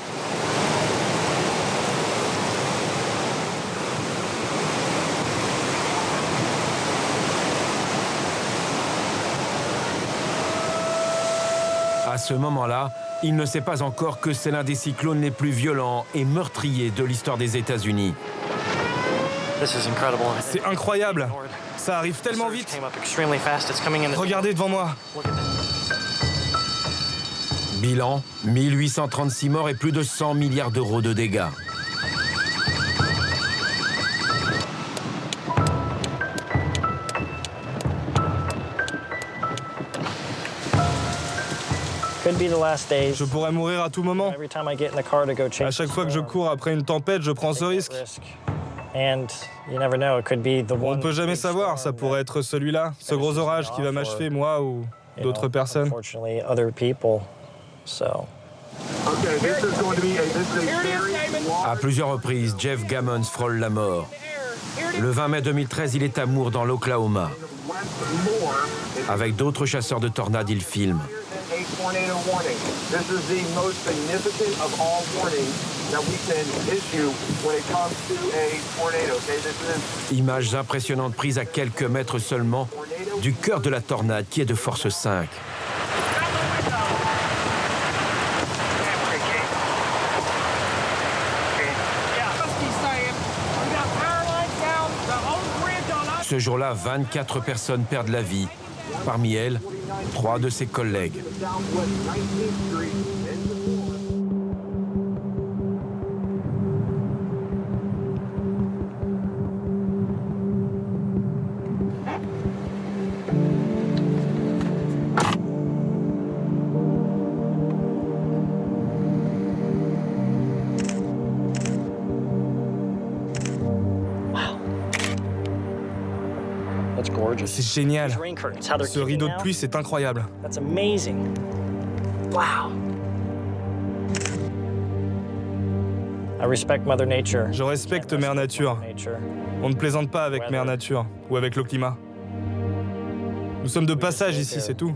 À ce moment-là, il ne sait pas encore que c'est l'un des cyclones les plus violents et meurtriers de l'histoire des États-Unis. C'est incroyable. Ça arrive tellement vite. Regardez devant moi. Bilan, 1836 morts et plus de 100 milliards d'euros de dégâts. Je pourrais mourir à tout moment. À chaque fois que je cours après une tempête, je prends ce risque. On ne peut jamais savoir, ça pourrait être celui-là, ce gros orage qui va m'achever, moi ou d'autres personnes. À plusieurs reprises, Jeff Gammon frôle la mort. Le 20 mai 2013, il est à Moore dans l'Oklahoma. Avec d'autres chasseurs de tornades, il filme. Images impressionnantes prises à quelques mètres seulement du cœur de la tornade qui est de force 5. Ce jour-là, 24 personnes perdent la vie. Parmi elles, 3 de ses collègues. C'est génial. Ce rideau de pluie, c'est incroyable. Je respecte Mère Nature. On ne plaisante pas avec Mère Nature ou avec le climat. Nous sommes de passage ici, c'est tout.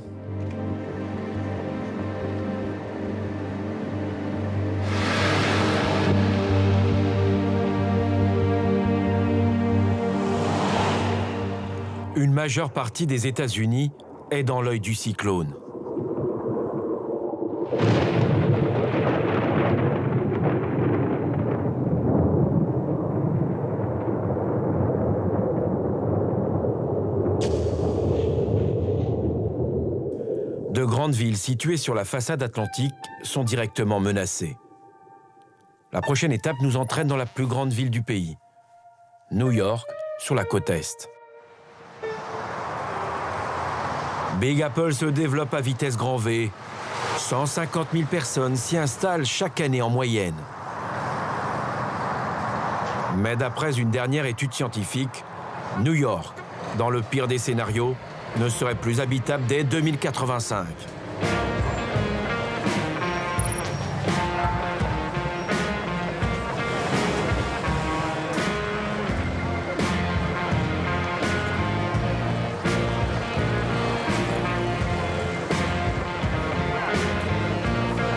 Une majeure partie des États-Unis est dans l'œil du cyclone. De grandes villes situées sur la façade atlantique sont directement menacées. La prochaine étape nous entraîne dans la plus grande ville du pays, New York, sur la côte est. Big Apple se développe à vitesse grand V. 150 000 personnes s'y installent chaque année en moyenne. Mais d'après une dernière étude scientifique, New York, dans le pire des scénarios, ne serait plus habitable dès 2085.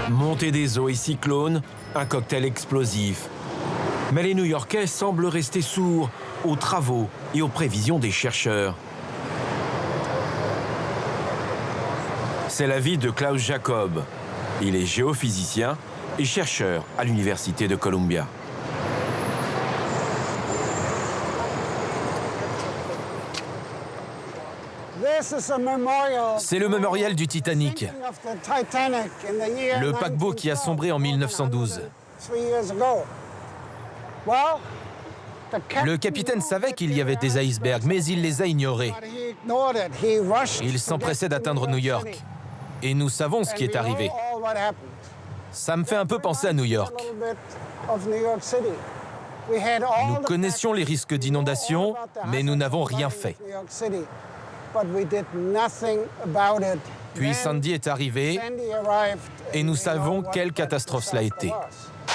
Montée des eaux et cyclones, un cocktail explosif. Mais les New-Yorkais semblent rester sourds aux travaux et aux prévisions des chercheurs. C'est l'avis de Klaus Jacob. Il est géophysicien et chercheur à l'Université de Columbia. C'est le mémorial du Titanic, le paquebot qui a sombré en 1912. Le capitaine savait qu'il y avait des icebergs, mais il les a ignorés. Il s'empressait d'atteindre New York. Et nous savons ce qui est arrivé. Ça me fait un peu penser à New York. Nous connaissions les risques d'inondation, mais nous n'avons rien fait. Puis Sandy est arrivé, et nous savons quelle catastrophe cela a été.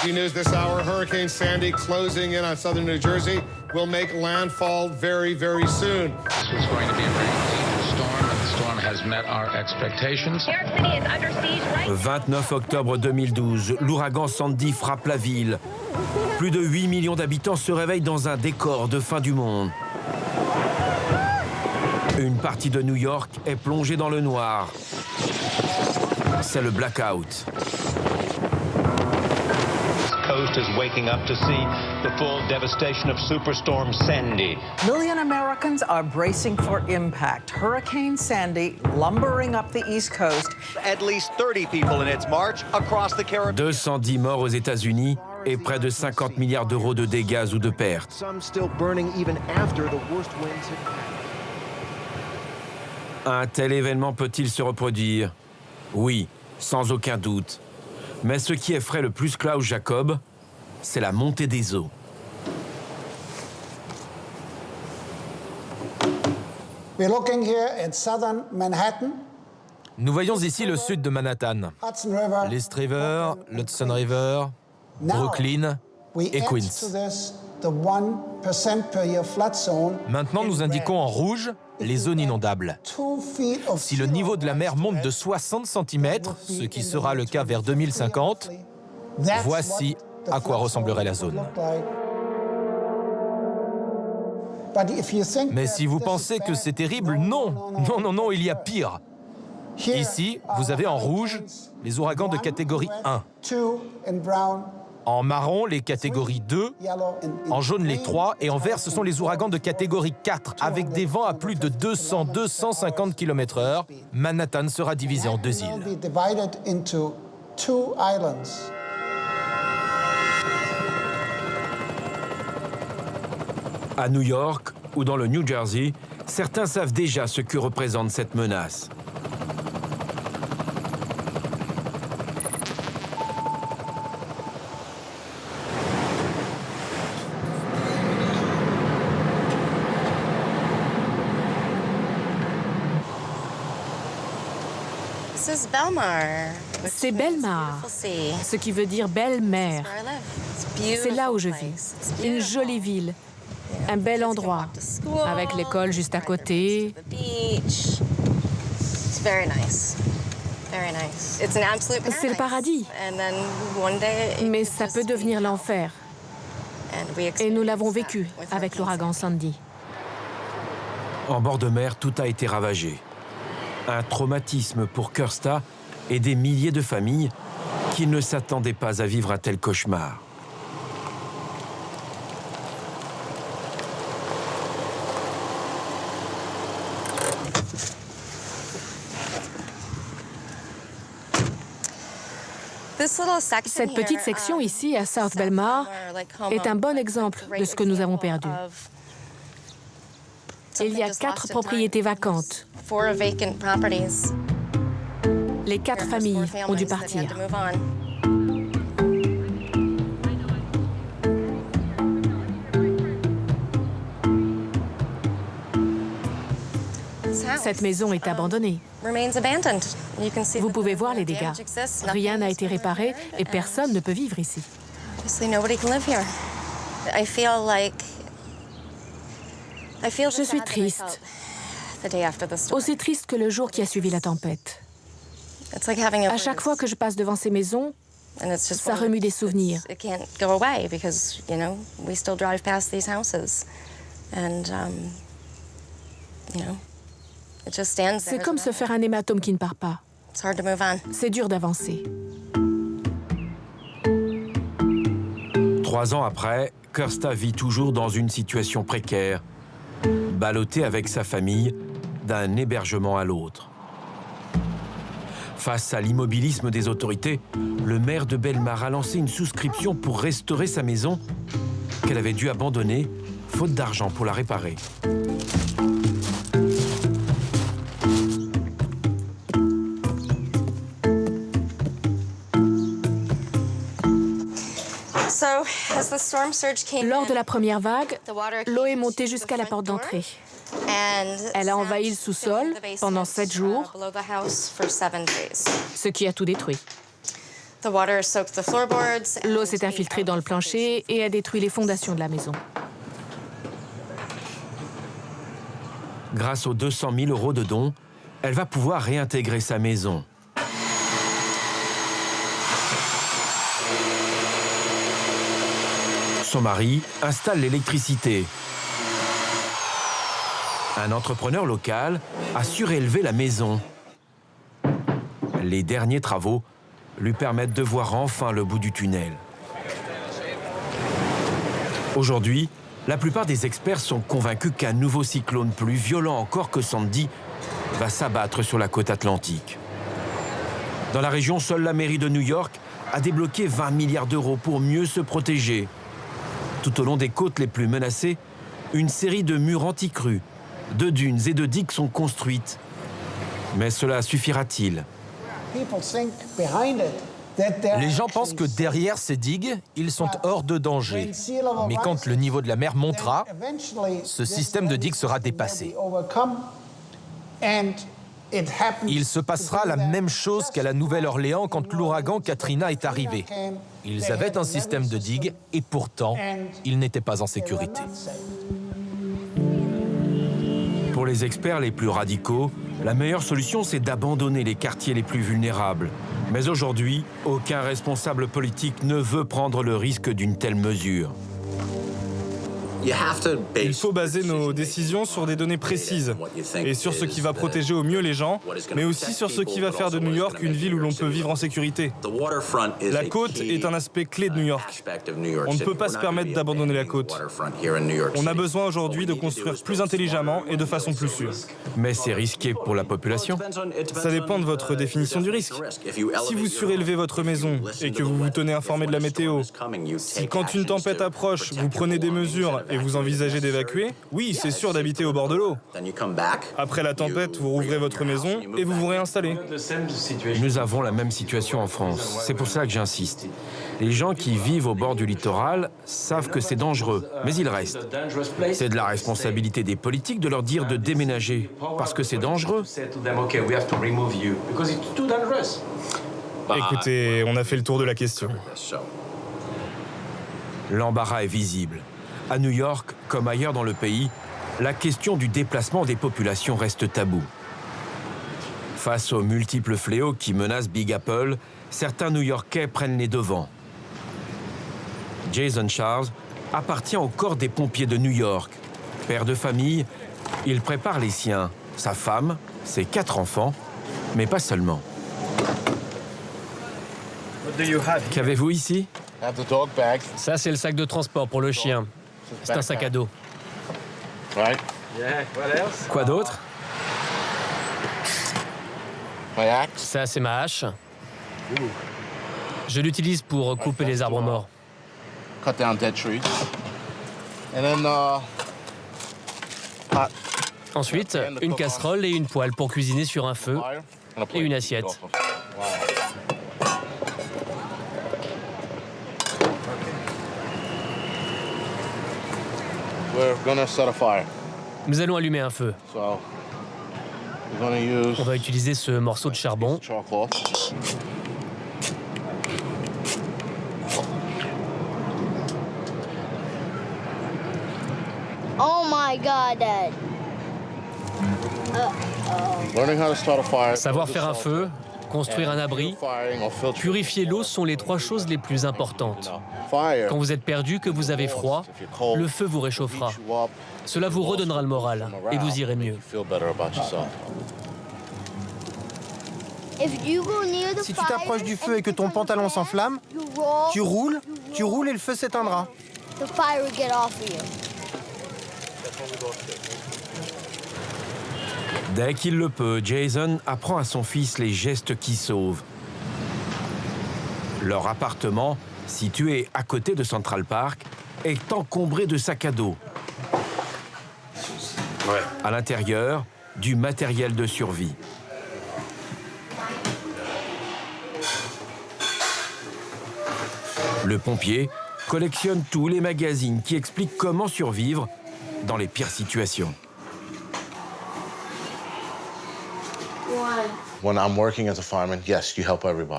News this hour, Hurricane Sandy closing in on southern New Jersey will make landfall very, very soon. This was going to be a very dangerous storm, and the storm has met our expectations. New York City is under siege right 29 octobre 2012, l'ouragan Sandy frappe la ville. Plus de 8 millions d'habitants se réveillent dans un décor de fin du monde. Une partie de New York est plongée dans le noir. C'est le blackout. Coast is waking up to see the full devastation of Superstorm Sandy. Million Americans are bracing for impact. Hurricane Sandy lumbering up the East Coast. At least 30 people in its march across the Caribbean. 210 morts aux États-Unis et près de 50 milliards d'euros de dégâts ou de pertes. Some still burning even after the worst winds have passed. Un tel événement peut-il se reproduire? Oui, sans aucun doute. Mais ce qui effraie le plus Klaus Jacob, c'est la montée des eaux. Nous voyons ici le sud de Manhattan, l'East River, l'Hudson River, Brooklyn et Queens. Maintenant, nous indiquons en rouge les zones inondables. Si le niveau de la mer monte de 60 cm, ce qui sera le cas vers 2050, voici à quoi ressemblerait la zone. Mais si vous pensez que c'est terrible, non, il y a pire. Ici, vous avez en rouge les ouragans de catégorie 1. En marron, les catégories 2, en jaune, les 3, et en vert, ce sont les ouragans de catégorie 4, avec des vents à plus de 200-250 km/h. Manhattan sera divisé en deux îles. À New York ou dans le New Jersey, certains savent déjà ce que représente cette menace. C'est Belmar, ce qui veut dire belle mer. C'est là où je vis. Une jolie ville, un bel endroit, avec l'école juste à côté. C'est le paradis, mais ça peut devenir l'enfer. Et nous l'avons vécu avec l'ouragan Sandy. En bord de mer, tout a été ravagé. Un traumatisme pour Kirsta et des milliers de familles qui ne s'attendaient pas à vivre un tel cauchemar. Cette petite section ici, à South Belmar, est un bon exemple de ce que nous avons perdu. Il y a 4 propriétés vacantes. Les 4 familles ont dû partir. Cette maison est abandonnée. Vous pouvez voir les dégâts. Rien n'a été réparé et personne ne peut vivre ici. Je suis triste. Aussi triste que le jour qui a suivi la tempête. À chaque fois que je passe devant ces maisons, ça remue des souvenirs. C'est comme se faire un hématome qui ne part pas. C'est dur d'avancer. 3 ans après, Kirsta vit toujours dans une situation précaire, ballottée avec sa famille d'un hébergement à l'autre. Face à l'immobilisme des autorités, le maire de Belmar a lancé une souscription pour restaurer sa maison qu'elle avait dû abandonner, faute d'argent pour la réparer. Lors de la première vague, l'eau est montée jusqu'à la porte d'entrée. Elle a envahi le sous-sol pendant 7 jours, ce qui a tout détruit. L'eau s'est infiltrée dans le plancher et a détruit les fondations de la maison. Grâce aux 200 000 € de dons, elle va pouvoir réintégrer sa maison. Son mari installe l'électricité. Un entrepreneur local a surélevé la maison. Les derniers travaux lui permettent de voir enfin le bout du tunnel. Aujourd'hui, la plupart des experts sont convaincus qu'un nouveau cyclone plus violent encore que Sandy va s'abattre sur la côte atlantique. Dans la région, seule la mairie de New York a débloqué 20 milliards d'euros pour mieux se protéger. Tout au long des côtes les plus menacées, une série de murs anti-crues, de dunes et de digues sont construites. Mais cela suffira-t-il? Les gens pensent que derrière ces digues, ils sont hors de danger. Mais quand le niveau de la mer montera, ce système de digues sera dépassé. Il se passera la même chose qu'à la Nouvelle-Orléans quand l'ouragan Katrina est arrivé. Ils avaient un système de digues et pourtant, ils n'étaient pas en sécurité. Pour les experts les plus radicaux, la meilleure solution, c'est d'abandonner les quartiers les plus vulnérables. Mais aujourd'hui, aucun responsable politique ne veut prendre le risque d'une telle mesure. Il faut baser nos décisions sur des données précises et sur ce qui va protéger au mieux les gens, mais aussi sur ce qui va faire de New York une ville où l'on peut vivre en sécurité. La côte est un aspect clé de New York. On ne peut pas se permettre d'abandonner la côte. On a besoin aujourd'hui de construire plus intelligemment et de façon plus sûre. Mais c'est risqué pour la population. Ça dépend de votre définition du risque. Si vous surélevez votre maison et que vous vous tenez informé de la météo, si quand une tempête approche, vous prenez des mesures et vous envisagez d'évacuer, oui, c'est sûr d'habiter au bord de l'eau. Après la tempête, vous rouvrez votre maison et vous vous réinstallez. Nous avons la même situation en France. C'est pour ça que j'insiste. Les gens qui vivent au bord du littoral savent que c'est dangereux, mais ils restent. C'est de la responsabilité des politiques de leur dire de déménager, parce que c'est dangereux. Écoutez, on a fait le tour de la question. L'embarras est visible. À New York, comme ailleurs dans le pays, la question du déplacement des populations reste taboue. Face aux multiples fléaux qui menacent Big Apple, certains New-Yorkais prennent les devants. Jason Charles appartient au corps des pompiers de New York. Père de famille, il prépare les siens, sa femme, ses 4 enfants, mais pas seulement. Qu'avez-vous ici? Ça, c'est le sac de transport pour le chien. C'est un sac à dos. Quoi d'autre? Ça, c'est ma hache. Je l'utilise pour couper les arbres morts. Ensuite, une casserole et une poêle pour cuisiner sur un feu et une assiette. Nous allons allumer un feu. On va utiliser ce morceau de charbon. Oh my God, Dad. Savoir faire un feu, construire un abri, purifier l'eau sont les 3 choses les plus importantes. Quand vous êtes perdu, que vous avez froid, le feu vous réchauffera. Cela vous redonnera le moral et vous irez mieux. Si tu t'approches du feu et que ton pantalon s'enflamme, tu roules et le feu s'éteindra. Dès qu'il le peut, Jason apprend à son fils les gestes qui sauvent. Leur appartement, situé à côté de Central Park, est encombré de sacs à dos. À l'intérieur, du matériel de survie. Le pompier collectionne tous les magazines qui expliquent comment survivre dans les pires situations.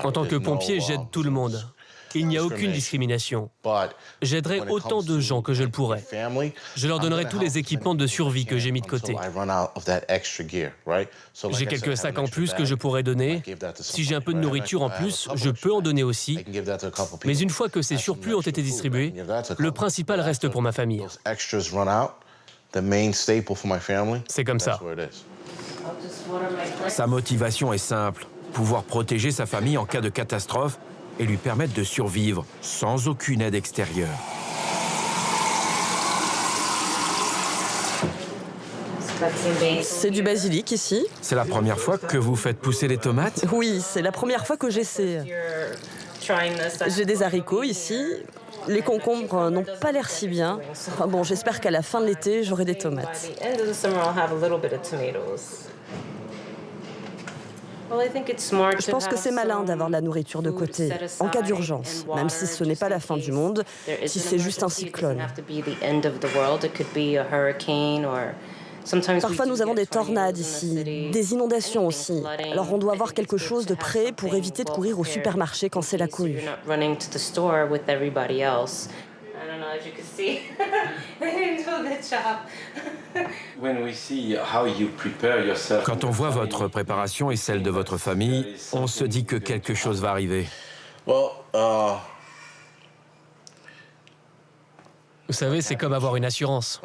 En tant que pompier, j'aide tout le monde. Il n'y a aucune discrimination. J'aiderai autant de gens que je le pourrai. Je leur donnerai tous les équipements de survie que j'ai mis de côté. J'ai quelques sacs en plus que je pourrais donner. Si j'ai un peu de nourriture en plus, je peux en donner aussi. Mais une fois que ces surplus ont été distribués, le principal reste pour ma famille. C'est comme ça. Sa motivation est simple, pouvoir protéger sa famille en cas de catastrophe et lui permettre de survivre sans aucune aide extérieure. C'est du basilic ici. C'est la première fois que vous faites pousser les tomates? Oui, c'est la première fois que j'essaie. J'ai des haricots ici. Les concombres n'ont pas l'air si bien. Enfin bon, j'espère qu'à la fin de l'été, j'aurai des tomates. Je pense que c'est malin d'avoir la nourriture de côté, en cas d'urgence, même si ce n'est pas la fin du monde, si c'est juste un cyclone. Parfois, nous avons des tornades ici, des inondations aussi. Alors, on doit avoir quelque chose de prêt pour éviter de courir au supermarché quand c'est la cohue. Quand on voit votre préparation et celle de votre famille, on se dit que quelque chose va arriver. Vous savez, c'est comme avoir une assurance.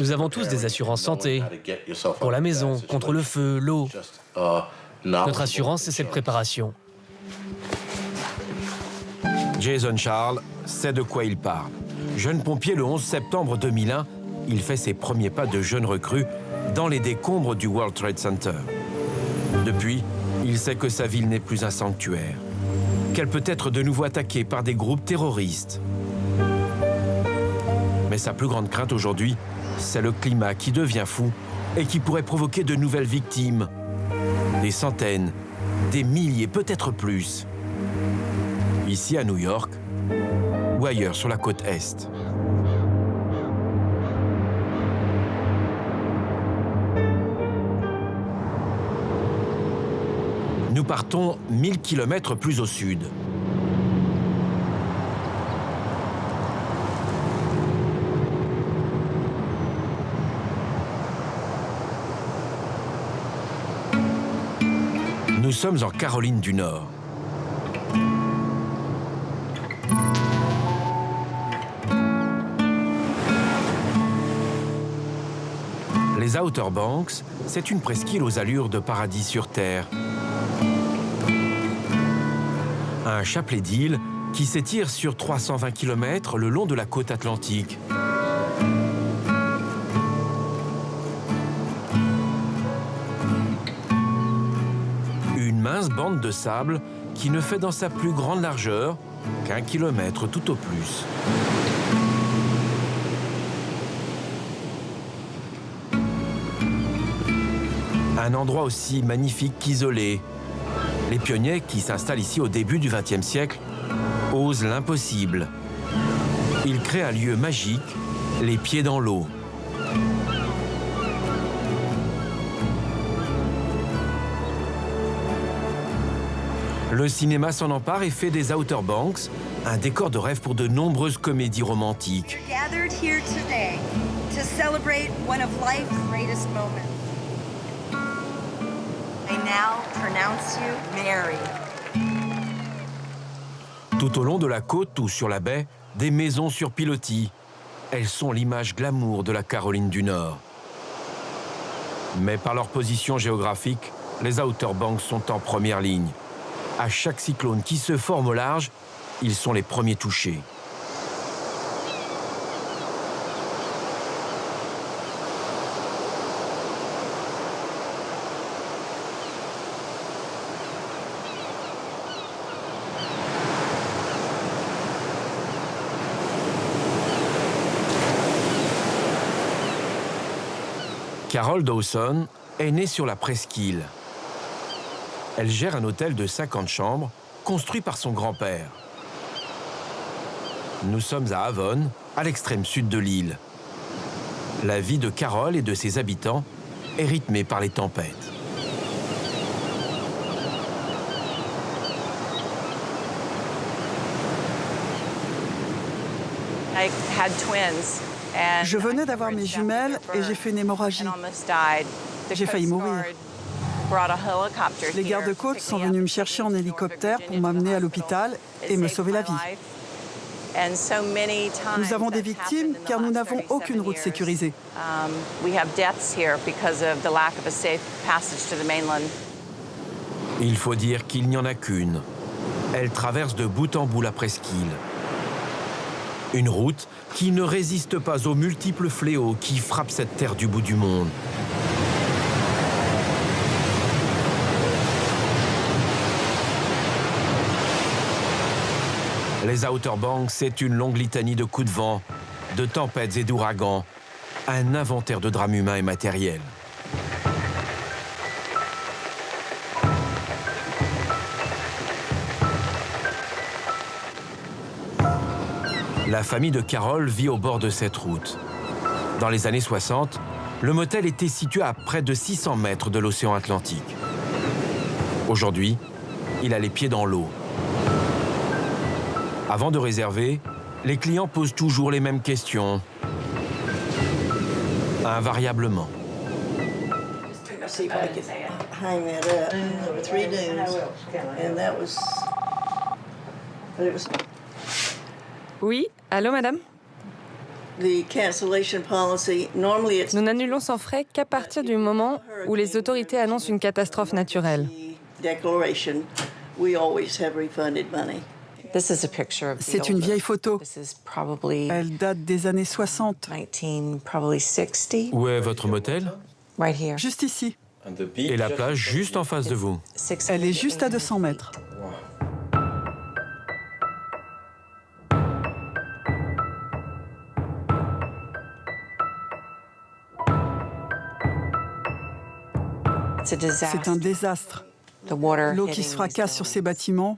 Nous avons tous des assurances santé, pour la maison, contre le feu, l'eau. Notre assurance, c'est cette préparation. Jason Charles sait de quoi il parle. Jeune pompier le 11 septembre 2001, il fait ses premiers pas de jeune recrue dans les décombres du World Trade Center. Depuis, il sait que sa ville n'est plus un sanctuaire, qu'elle peut être de nouveau attaquée par des groupes terroristes. Mais sa plus grande crainte aujourd'hui, c'est le climat qui devient fou et qui pourrait provoquer de nouvelles victimes. Des centaines, des milliers, peut-être plus. Ici à New York ou ailleurs sur la côte Est. Nous partons 1000 km plus au sud. Nous sommes en Caroline du Nord. Les Outer Banks, c'est une presqu'île aux allures de paradis sur Terre. Un chapelet d'îles qui s'étire sur 320 km le long de la côte atlantique. Une mince bande de sable qui ne fait dans sa plus grande largeur qu'1 kilomètre tout au plus. Un endroit aussi magnifique qu'isolé. Les pionniers qui s'installent ici au début du XXe siècle osent l'impossible. Ils créent un lieu magique, les pieds dans l'eau. Le cinéma s'en empare et fait des Outer Banks un décor de rêve pour de nombreuses comédies romantiques. Tout au long de la côte ou sur la baie, des maisons sur pilotis. Elles sont l'image glamour de la Caroline du Nord. Mais par leur position géographique, les Outer Banks sont en première ligne. À chaque cyclone qui se forme au large, ils sont les premiers touchés. Carol Dawson est née sur la presqu'île. Elle gère un hôtel de 50 chambres, construit par son grand-père. Nous sommes à Avon, à l'extrême sud de l'île. La vie de Carol et de ses habitants est rythmée par les tempêtes. Je venais d'avoir mes jumelles et j'ai fait une hémorragie. J'ai failli mourir. Les gardes-côtes sont venus me chercher en hélicoptère pour m'amener à l'hôpital et me sauver la vie. Nous avons des victimes car nous n'avons aucune route sécurisée. Il faut dire qu'il n'y en a qu'une. Elle traverse de bout en bout la presqu'île. Une route qui ne résiste pas aux multiples fléaux qui frappent cette terre du bout du monde. Les Outer Banks, c'est une longue litanie de coups de vent, de tempêtes et d'ouragans, un inventaire de drames humains et matériels. La famille de Carol vit au bord de cette route. Dans les années 60, le motel était situé à près de 600 mètres de l'océan Atlantique. Aujourd'hui, il a les pieds dans l'eau. Avant de réserver, les clients posent toujours les mêmes questions, invariablement. Oui, allô madame? Nous n'annulons sans frais qu'à partir du moment où les autorités annoncent une catastrophe naturelle. C'est une vieille photo. Elle date des années 60. Où est votre motel? Juste ici. Et la plage juste en face de vous? Elle est juste à 200 mètres. C'est un désastre. L'eau qui se fracasse sur ces bâtiments,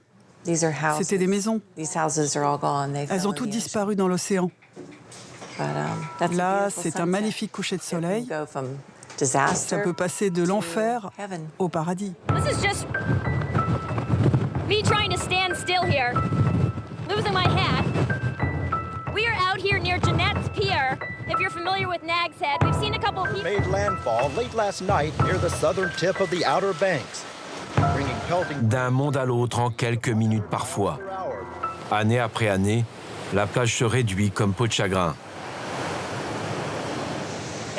c'était des maisons. Elles ont toutes disparu dans l'océan. Là, c'est un magnifique coucher de soleil. Ça peut passer de l'enfer au paradis. If you're familiar with Nag's Head, we've seen a couple of people made landfall late last night near the southern tip of the Outer Banks, bringing pelting d'un monde à l'autre en quelques minutes parfois. Année après année, la plage se réduit comme peau de chagrin.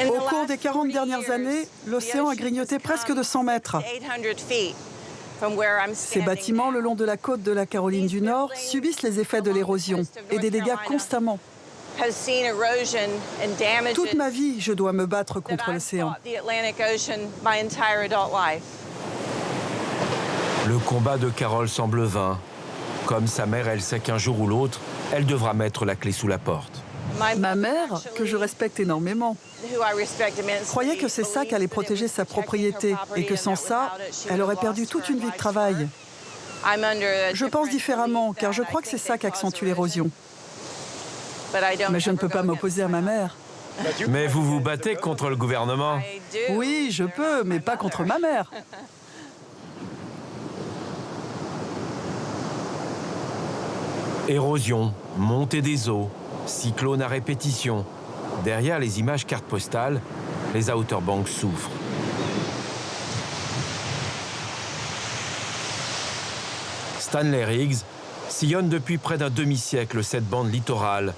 Au cours des 40 dernières années, l'océan a grignoté presque de 100 mètres. Ces bâtiments le long de la côte de la Caroline du Nord subissent les effets de l'érosion et des dégâts constamment. Toute ma vie, je dois me battre contre l'océan. Le combat de Carol semble vain. Comme sa mère, elle sait qu'un jour ou l'autre, elle devra mettre la clé sous la porte. Ma mère, que je respecte énormément, croyait que c'est ça qu'allait protéger sa propriété et que sans ça, elle aurait perdu toute une vie de travail. Je pense différemment, car je crois que c'est ça qui accentue l'érosion. Mais je ne peux pas m'opposer à ma mère. Mais vous vous battez contre le gouvernement? Oui, je peux, mais pas contre ma mère. Érosion, montée des eaux, cyclones à répétition. Derrière les images cartes postales, les Outer Banks souffrent. Stanley Riggs sillonne depuis près d'un demi-siècle cette bande littorale.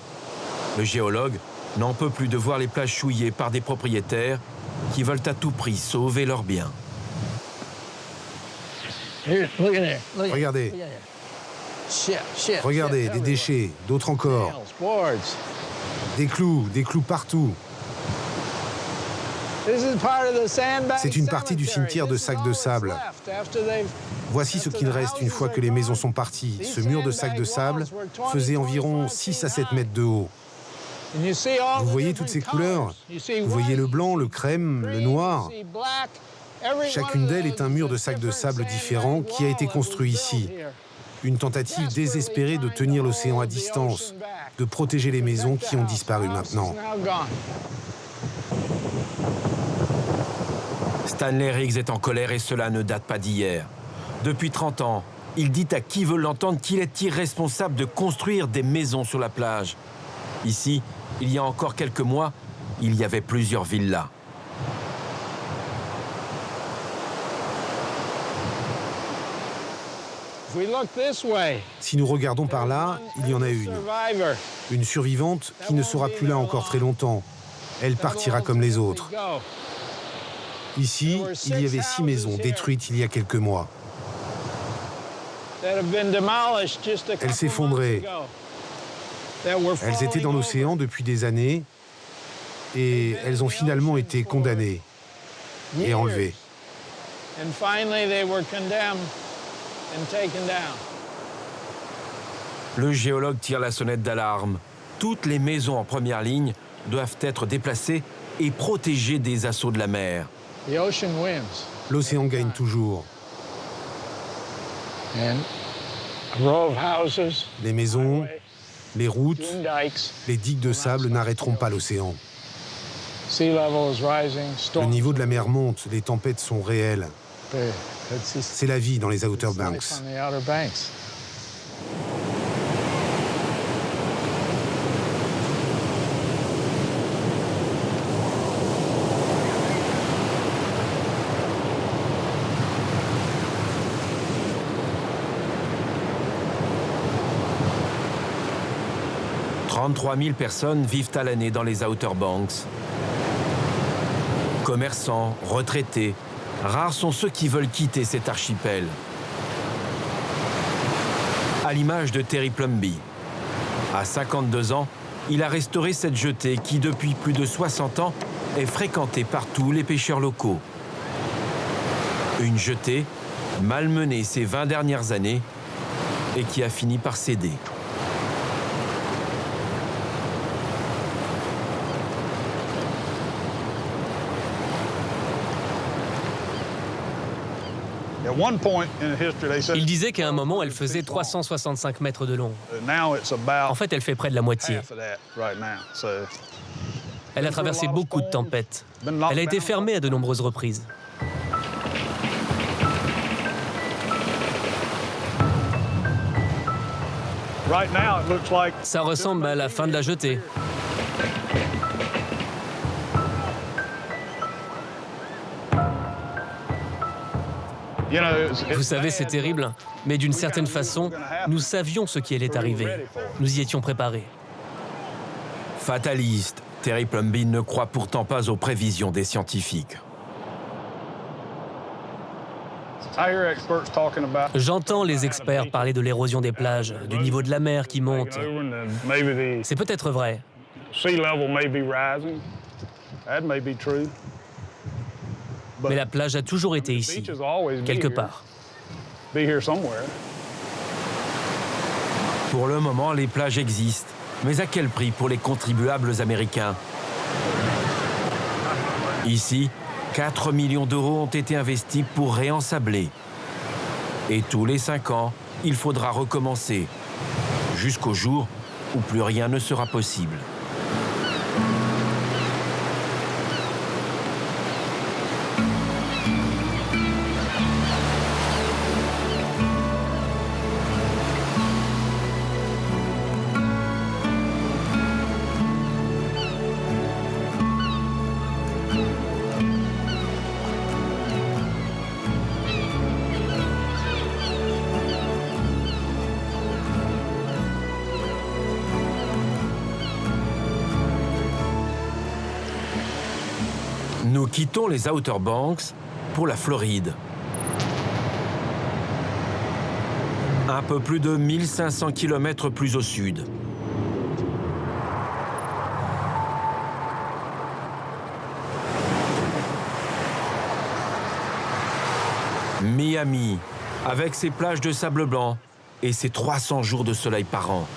Le géologue n'en peut plus de voir les plages souillées par des propriétaires qui veulent à tout prix sauver leurs biens. Regardez. Regardez, des déchets, d'autres encore. Des clous partout. C'est une partie du cimetière de sacs de sable. Voici ce qu'il reste une fois que les maisons sont parties. Ce mur de sacs de sable faisait environ 6 à 7 mètres de haut. Vous voyez toutes ces couleurs? Vous voyez le blanc, le crème, le noir? Chacune d'elles est un mur de sacs de sable différents qui a été construit ici. Une tentative désespérée de tenir l'océan à distance, de protéger les maisons qui ont disparu maintenant. Stanley Riggs est en colère et cela ne date pas d'hier. Depuis 30 ans, il dit à qui veut l'entendre qu'il est irresponsable de construire des maisons sur la plage. Ici, il y a encore quelques mois, il y avait plusieurs villas. Si nous regardons par là, il y en a une. Une survivante qui ne sera plus là encore très longtemps. Elle partira comme les autres. Ici, il y avait 6 maisons détruites il y a quelques mois. Elles s'effondraient. Elles étaient dans l'océan depuis des années et elles ont finalement été condamnées et enlevées. Le géologue tire la sonnette d'alarme. Toutes les maisons en première ligne doivent être déplacées et protégées des assauts de la mer. L'océan gagne toujours. Les maisons, les routes, les digues de sable n'arrêteront pas l'océan. Le niveau de la mer monte, les tempêtes sont réelles. C'est la vie dans les Outer Banks. 33 000 personnes vivent à l'année dans les Outer Banks. Commerçants, retraités, rares sont ceux qui veulent quitter cet archipel. À l'image de Terry Plumby. À 52 ans, il a restauré cette jetée qui, depuis plus de 60 ans, est fréquentée par tous les pêcheurs locaux. Une jetée malmenée ces 20 dernières années et qui a fini par céder. Il disait qu'à un moment, elle faisait 365 mètres de long. En fait, elle fait près de la moitié. Elle a traversé beaucoup de tempêtes. Elle a été fermée à de nombreuses reprises. Ça ressemble à la fin de la jetée. Vous savez, c'est terrible, mais d'une certaine façon, nous savions ce qui allait arriver. Nous y étions préparés. Fataliste, Terry Plumby ne croit pourtant pas aux prévisions des scientifiques. J'entends les experts parler de l'érosion des plages, du niveau de la mer qui monte. C'est peut-être vrai. Mais la plage a toujours été ici, quelque part. Pour le moment, les plages existent. Mais à quel prix pour les contribuables américains? Ici, 4 millions d'euros ont été investis pour réensabler. Et tous les 5 ans, il faudra recommencer, jusqu'au jour où plus rien ne sera possible. Nous quittons les Outer Banks pour la Floride. Un peu plus de 1500 km plus au sud. Miami, avec ses plages de sable blanc et ses 300 jours de soleil par an.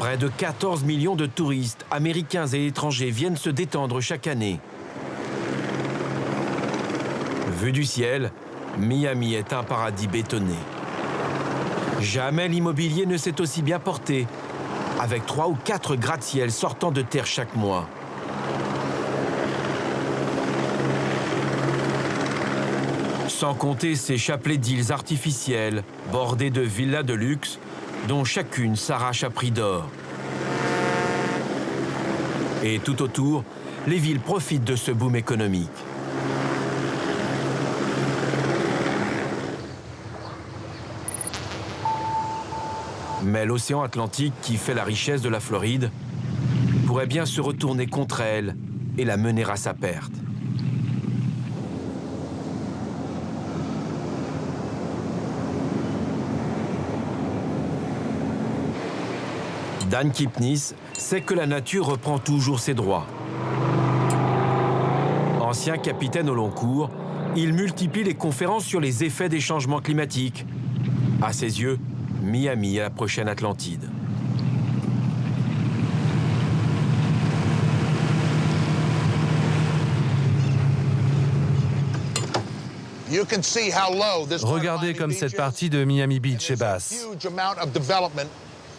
Près de 14 millions de touristes, américains et étrangers, viennent se détendre chaque année. Vu du ciel, Miami est un paradis bétonné. Jamais l'immobilier ne s'est aussi bien porté, avec 3 ou 4 gratte-ciel sortant de terre chaque mois. Sans compter ces chapelets d'îles artificielles, bordées de villas de luxe, dont chacune s'arrache à prix d'or. Et tout autour, les villes profitent de ce boom économique. Mais l'océan Atlantique, qui fait la richesse de la Floride, pourrait bien se retourner contre elle et la mener à sa perte. Dan Kipnis sait que la nature reprend toujours ses droits. Ancien capitaine au long cours, il multiplie les conférences sur les effets des changements climatiques. À ses yeux, Miami est la prochaine Atlantide. Regardez comme cette partie de Miami Beach est basse.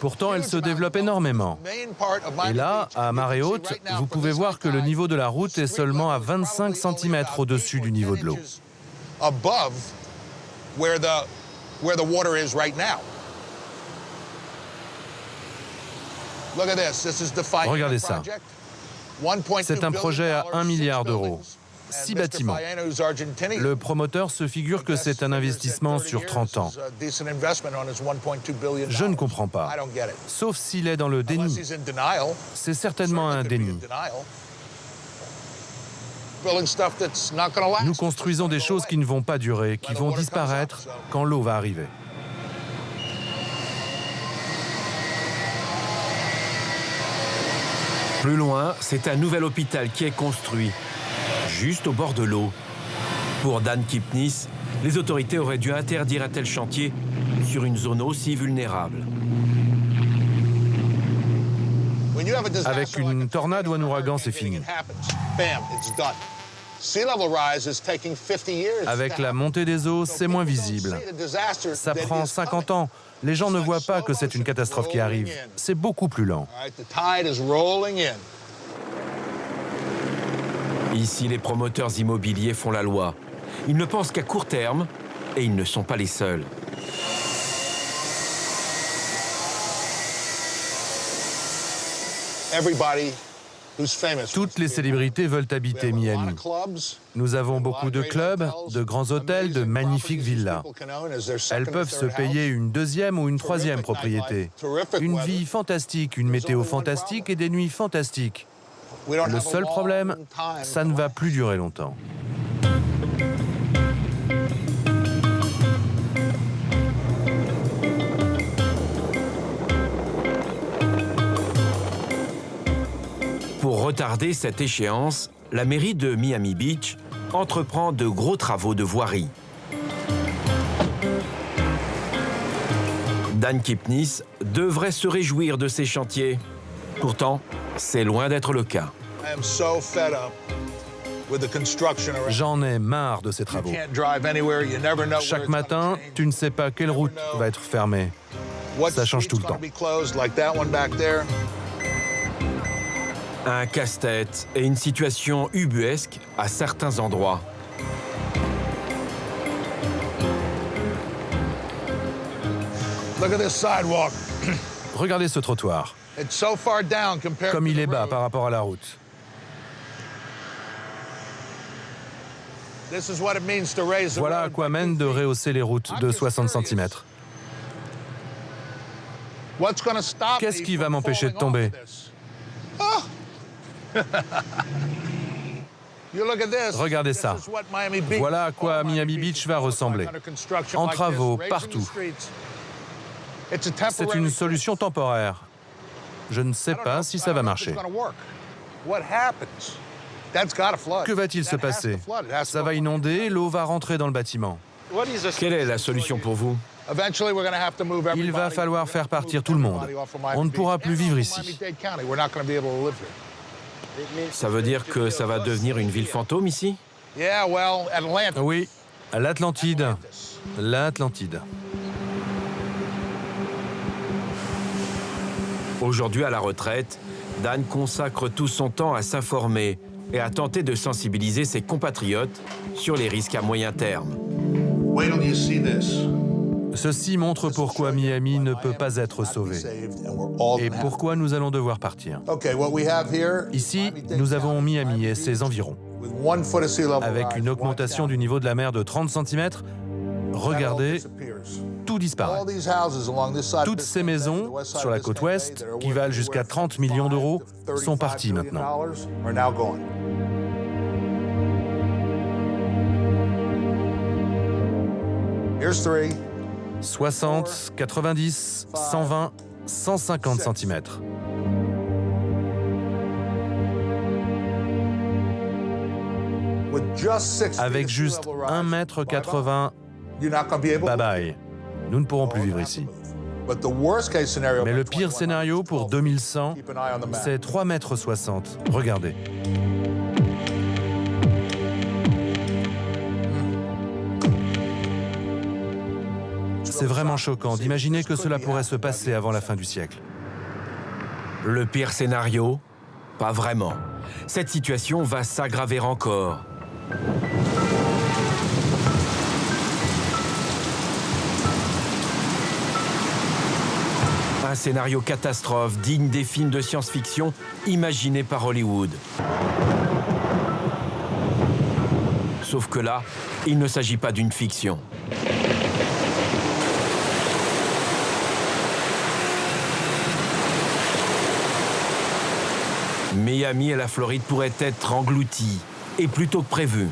Pourtant, elle se développe énormément. Et là, à marée haute, vous pouvez voir que le niveau de la route est seulement à 25 cm au-dessus du niveau de l'eau. Regardez ça. C'est un projet à 1 milliard d'euros. 6 bâtiments. Le promoteur se figure que c'est un investissement sur 30 ans. Je ne comprends pas. Sauf s'il est dans le déni. C'est certainement un déni. Nous construisons des choses qui ne vont pas durer, qui vont disparaître quand l'eau va arriver. Plus loin, c'est un nouvel hôpital qui est construit, juste au bord de l'eau. Pour Dan Kipnis, les autorités auraient dû interdire un tel chantier sur une zone aussi vulnérable. Avec une tornade ou un ouragan, c'est fini. Avec la montée des eaux, c'est moins visible. Ça prend 50 ans. Les gens ne voient pas que c'est une catastrophe qui arrive. C'est beaucoup plus lent. Ici, les promoteurs immobiliers font la loi. Ils ne pensent qu'à court terme, et ils ne sont pas les seuls. Toutes les célébrités veulent habiter Miami. Nous avons beaucoup de clubs, de grands hôtels, de magnifiques villas. Elles peuvent se payer une deuxième ou une troisième propriété. Une vie fantastique, une météo fantastique et des nuits fantastiques. Le seul problème, ça ne va plus durer longtemps. Pour retarder cette échéance, la mairie de Miami Beach entreprend de gros travaux de voirie. Dan Kipnis devrait se réjouir de ces chantiers. Pourtant, c'est loin d'être le cas. J'en ai marre de ces travaux. Chaque matin, tu ne sais pas quelle route va être fermée. Ça change tout le temps. Un casse-tête et une situation ubuesque à certains endroits. Regardez ce trottoir. Comme il est bas par rapport à la route. Voilà à quoi mène de rehausser les routes de 60 cm. Qu'est-ce qui va m'empêcher de tomber ? Regardez ça. Voilà à quoi Miami Beach va ressembler. En travaux, partout. C'est une solution temporaire. Je ne sais pas si ça va marcher. Que va-t-il se passer? Ça va inonder, l'eau va rentrer dans le bâtiment. Quelle est la solution pour vous? Il va falloir faire partir tout le monde. On ne pourra plus vivre ici. Ça veut dire que ça va devenir une ville fantôme ici? Oui, l'Atlantide. L'Atlantide. Aujourd'hui à la retraite, Dan consacre tout son temps à s'informer et à tenter de sensibiliser ses compatriotes sur les risques à moyen terme. Ceci montre pourquoi Miami ne peut pas être sauvé et pourquoi nous allons devoir partir. Ici, nous avons Miami et ses environs. Avec une augmentation du niveau de la mer de 30 cm, regardez, tout disparaît. Toutes ces maisons sur la côte ouest, qui valent jusqu'à 30 millions d'euros, sont parties maintenant. 60, 90, 120, 150 cm. Avec juste 1,80 m, bye bye. Nous ne pourrons plus vivre ici. Mais le pire scénario pour 2100, c'est 3,60 m. Regardez. C'est vraiment choquant d'imaginer que cela pourrait se passer avant la fin du siècle. Le pire scénario? Pas vraiment. Cette situation va s'aggraver encore. Un scénario catastrophe digne des films de science-fiction imaginés par Hollywood. Sauf que là, il ne s'agit pas d'une fiction. Miami et la Floride pourraient être engloutis, et plus tôt que prévu.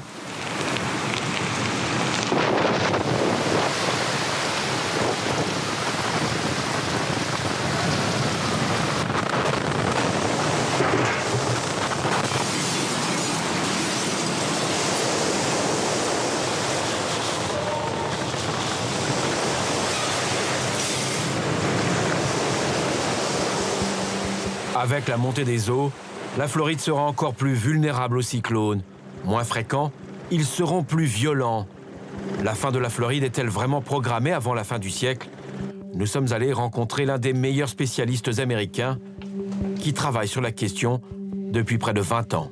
Avec la montée des eaux, la Floride sera encore plus vulnérable aux cyclones. Moins fréquents, ils seront plus violents. La fin de la Floride est-elle vraiment programmée avant la fin du siècle? Nous sommes allés rencontrer l'un des meilleurs spécialistes américains qui travaille sur la question depuis près de 20 ans.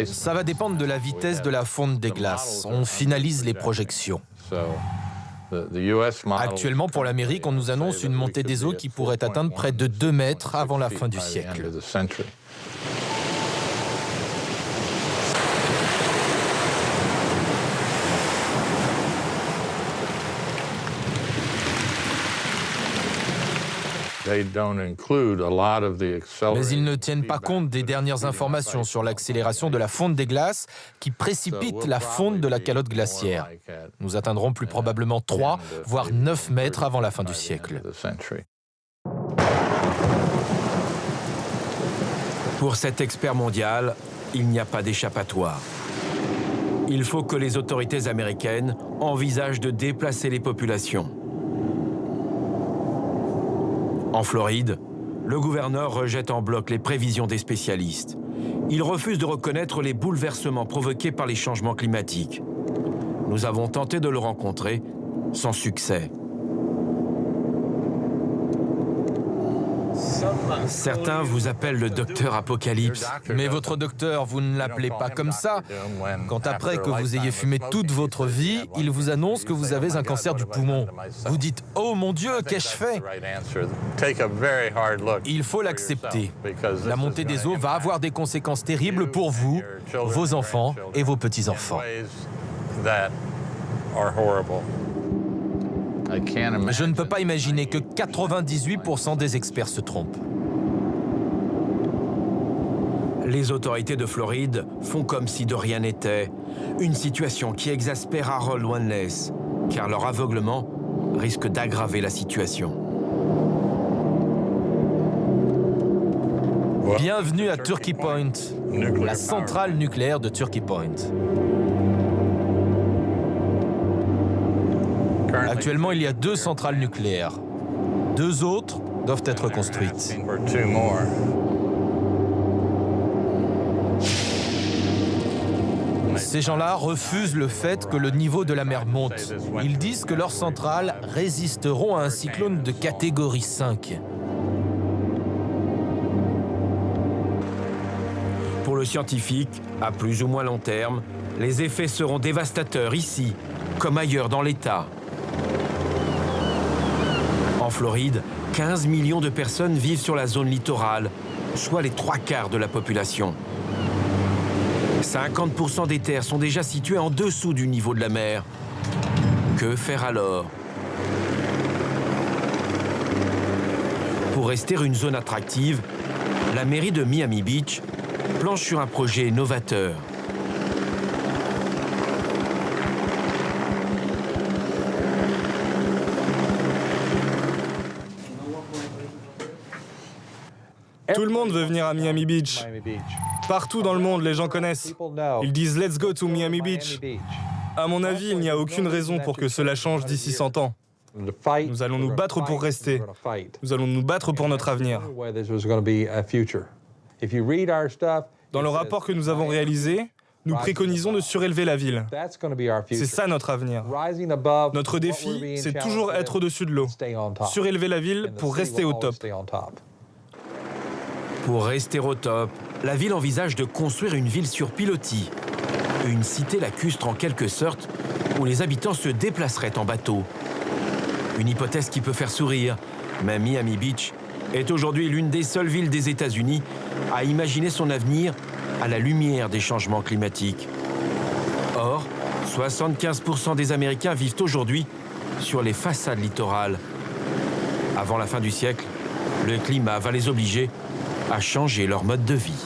Ça va dépendre de la vitesse de la fonte des glaces. On finalise les projections. Actuellement, pour l'Amérique, on nous annonce une montée des eaux qui pourrait atteindre près de 2 mètres avant la fin du siècle. Mais ils ne tiennent pas compte des dernières informations sur l'accélération de la fonte des glaces qui précipite la fonte de la calotte glaciaire. Nous atteindrons plus probablement 3, voire 9 mètres avant la fin du siècle. Pour cet expert mondial, il n'y a pas d'échappatoire. Il faut que les autorités américaines envisagent de déplacer les populations. En Floride, le gouverneur rejette en bloc les prévisions des spécialistes. Il refuse de reconnaître les bouleversements provoqués par les changements climatiques. Nous avons tenté de le rencontrer, sans succès. Certains vous appellent le docteur Apocalypse. Mais votre docteur, vous ne l'appelez pas comme ça. Quand après que vous ayez fumé toute votre vie, il vous annonce que vous avez un cancer du poumon. Vous dites « Oh mon Dieu, qu'ai-je fait ?» Il faut l'accepter. La montée des eaux va avoir des conséquences terribles pour vous, vos enfants et vos petits-enfants. Je ne peux pas imaginer que 98% des experts se trompent. Les autorités de Floride font comme si de rien n'était. Une situation qui exaspère Harold Wanless, car leur aveuglement risque d'aggraver la situation. Bienvenue à Turkey Point, la centrale nucléaire de Turkey Point. Actuellement, il y a 2 centrales nucléaires. 2 autres doivent être construites. Ces gens-là refusent le fait que le niveau de la mer monte. Ils disent que leurs centrales résisteront à un cyclone de catégorie 5. Pour le scientifique, à plus ou moins long terme, les effets seront dévastateurs ici, comme ailleurs dans l'État. En Floride, 15 millions de personnes vivent sur la zone littorale, soit les 3/4 de la population. 50% des terres sont déjà situées en dessous du niveau de la mer. Que faire alors? Pour rester une zone attractive, la mairie de Miami Beach planche sur un projet novateur. Tout le monde veut venir à Miami Beach. Partout dans le monde, les gens connaissent. Ils disent « Let's go to Miami Beach ». À mon avis, il n'y a aucune raison pour que cela change d'ici 100 ans. Nous allons nous battre pour rester. Nous allons nous battre pour notre avenir. Dans le rapport que nous avons réalisé, nous préconisons de surélever la ville. C'est ça notre avenir. Notre défi, c'est toujours être au-dessus de l'eau. Surélever la ville pour rester au top. Pour rester au top, la ville envisage de construire une ville sur pilotis. Une cité lacustre en quelque sorte, où les habitants se déplaceraient en bateau. Une hypothèse qui peut faire sourire, mais Miami Beach est aujourd'hui l'une des seules villes des États-Unis à imaginer son avenir à la lumière des changements climatiques. Or, 75% des Américains vivent aujourd'hui sur les façades littorales. Avant la fin du siècle, le climat va les obliger à changer leur mode de vie.